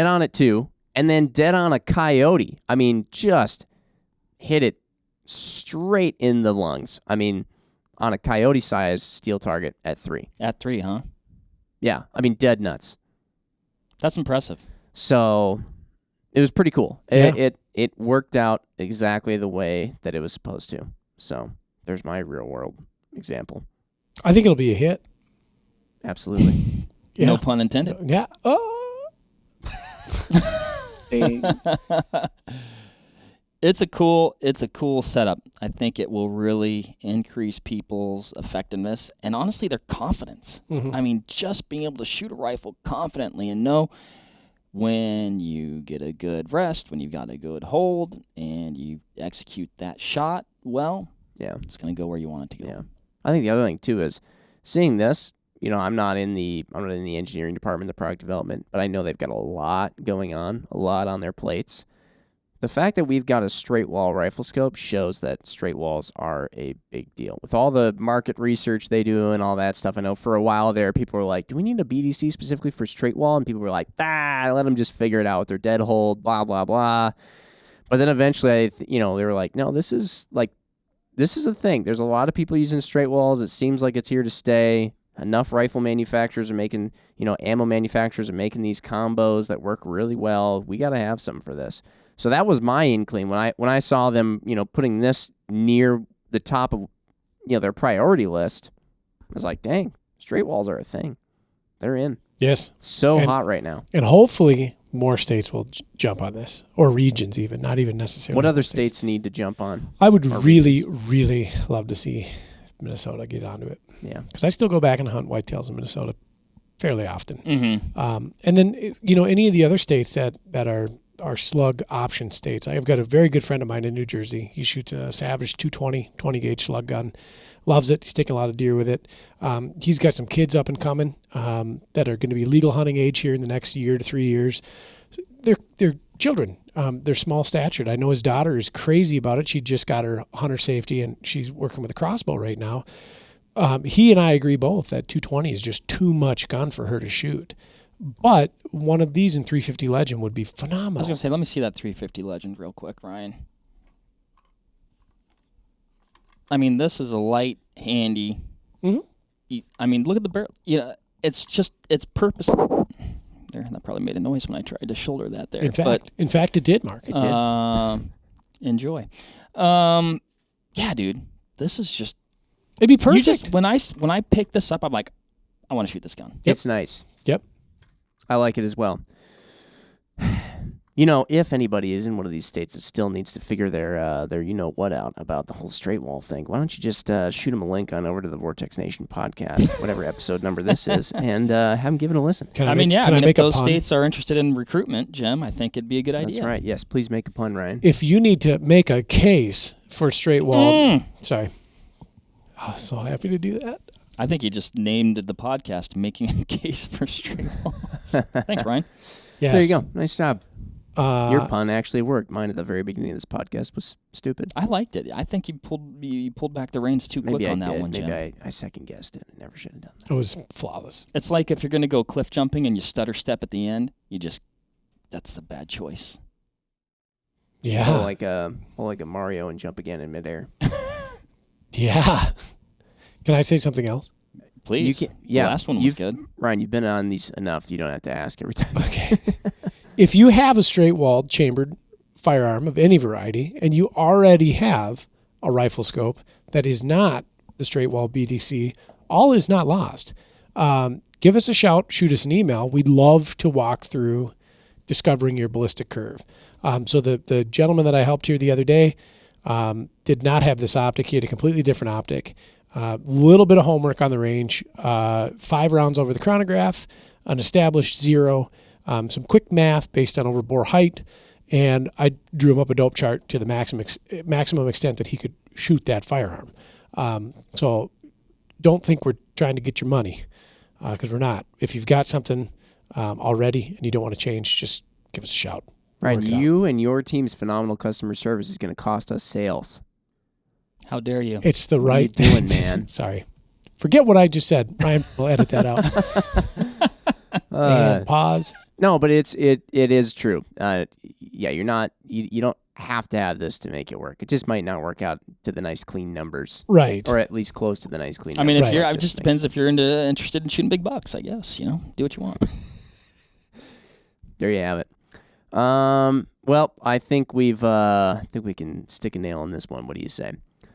on at 2, and then dead on a coyote. I mean, just hit it straight in the lungs. I mean, on a coyote-sized steel target at 3. At 3, huh? Yeah, I mean, dead nuts. That's impressive. So it was pretty cool. Yeah. It worked out exactly the way that it was supposed to. So there's my real-world example. I think it'll be a hit. Absolutely. Yeah. No pun intended. Yeah. Oh. It's a cool setup. I think it will really increase people's effectiveness and honestly their confidence. I mean, just being able to shoot a rifle confidently and know when you get a good rest, when you've got a good hold, and you execute that shot well, it's going to go where you want it to go. Yeah. I think the other thing too is seeing this. I'm not in the engineering department, the product development, but I know they've got a lot going on, a lot on their plates. The fact that we've got a straight wall rifle scope shows that straight walls are a big deal. With all the market research they do and all that stuff, I know for a while there, people were like, do we need a BDC specifically for straight wall? And people were like, let them just figure it out with their dead hold, blah, blah, blah. But then eventually, they were like, no, this is a thing. There's a lot of people using straight walls. It seems like it's here to stay. Enough rifle manufacturers are making, ammo manufacturers are making these combos that work really well. We got to have something for this. So that was my inkling when I saw them, putting this near the top of, their priority list. I was like, dang, straight walls are a thing. They're in. Yes. So hot right now. And hopefully more states will jump on this, or regions even, not even necessarily. What other states need to jump on? I would really, really love to see Minnesota get onto it. Yeah. Because I still go back and hunt whitetails in Minnesota fairly often. And then, any of the other states that are slug option states. I've got a very good friend of mine in New Jersey. He shoots a Savage 220 20-gauge slug gun. Loves it. He's taking a lot of deer with it. He's got some kids up and coming that are going to be legal hunting age here in the next year to 3 years. They're children. They're small statured. I know his daughter is crazy about it. She just got her hunter safety, and she's working with a crossbow right now. He and I agree both that 220 is just too much gun for her to shoot. But one of these in 350 Legend would be phenomenal. I was going to say, let me see that 350 Legend real quick, Ryan. I mean, this is a light, handy. I mean, look at the barrel. it's purpose. There, that probably made a noise when I tried to shoulder that there. In fact, it did, Mark. It did. Enjoy. Yeah, dude, this is just. It'd be perfect. You just when I pick this up, I'm like, I want to shoot this gun. Yep. It's nice. Yep. I like it as well. You know, if anybody is in one of these states that still needs to figure their you know what out about the whole straight wall thing, why don't you just shoot them a link on over to the Vortex Nation podcast, whatever episode number this is, and have them give it a listen. If those states are interested in recruitment, Jim, I think it'd be a good idea. That's right. Yes, please make a pun, Ryan. If you need to make a case for straight wall, sorry. Oh, so happy to do that. I think you just named the podcast "Making a Case for Straight Walls." Thanks, Ryan. Yes. There you go. Nice job. Your pun actually worked. Mine at the very beginning of this podcast was stupid. I liked it. I think you pulled back the reins too quick on that one, Jim. Maybe I second guessed it. I never should have done that. It was flawless. It's like if you're going to go cliff jumping and you stutter step at the end, that's the bad choice. Yeah. Pull like a Mario and jump again in midair. Yeah. Can I say something else? Please. The last one was good. Ryan, you've been on these enough. You don't have to ask every time. Okay. If you have a straight-walled chambered firearm of any variety and you already have a rifle scope that is not the straight-wall BDC, all is not lost. Give us a shout. Shoot us an email. We'd love to walk through discovering your ballistic curve. So the gentleman that I helped here the other day did not have this optic. He had a completely different optic. Little bit of homework on the range. 5 rounds over the chronograph, an established 0, some quick math based on overbore height, and I drew him up a dope chart to the maximum extent that he could shoot that firearm. So don't think we're trying to get your money, because we're not. If you've got something already and you don't want to change, just give us a shout. Right, you and your team's phenomenal customer service is going to cost us sales. How dare you? It's the what right are you doing, man. Sorry. Forget what I just said. Ryan will edit that out. And pause. No, but it is true. Yeah, you don't have to have this to make it work. It just might not work out to the nice clean numbers. Right. Or at least close to the nice clean numbers. I mean, if you're, it just depends if you're interested in shooting big bucks, I guess. You know, do what you want. There you have it. Well, I think we can stick a nail in this one. What do you say?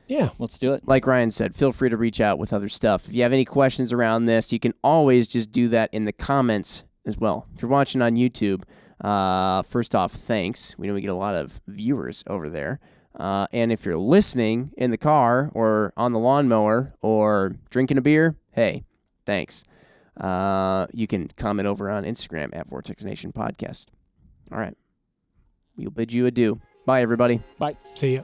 Yeah, let's do it. Like Ryan said, feel free to reach out with other stuff. If you have any questions around this, you can always just do that in the comments as well. If you're watching on YouTube, first off, thanks. We know we get a lot of viewers over there. And if you're listening in the car or on the lawnmower or drinking a beer, hey, thanks. You can comment over on Instagram at Vortex Nation Podcast. All right. We'll bid you adieu. Bye, everybody. Bye. See ya.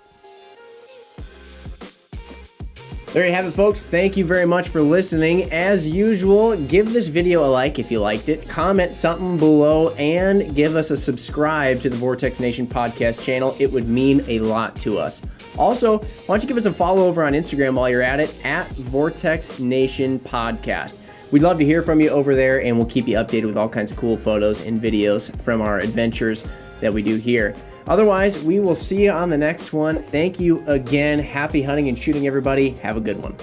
There you have it, folks. Thank you very much for listening. As usual, give this video a like if you liked it, comment something below, and give us a subscribe to the Vortex Nation podcast channel. It would mean a lot to us. Also, why don't you give us a follow over on Instagram while you're at it, at Vortex Nation Podcast. We'd love to hear from you over there, and we'll keep you updated with all kinds of cool photos and videos from our adventures that we do here. Otherwise, we will see you on the next one. Thank you again. Happy hunting and shooting, everybody. Have a good one.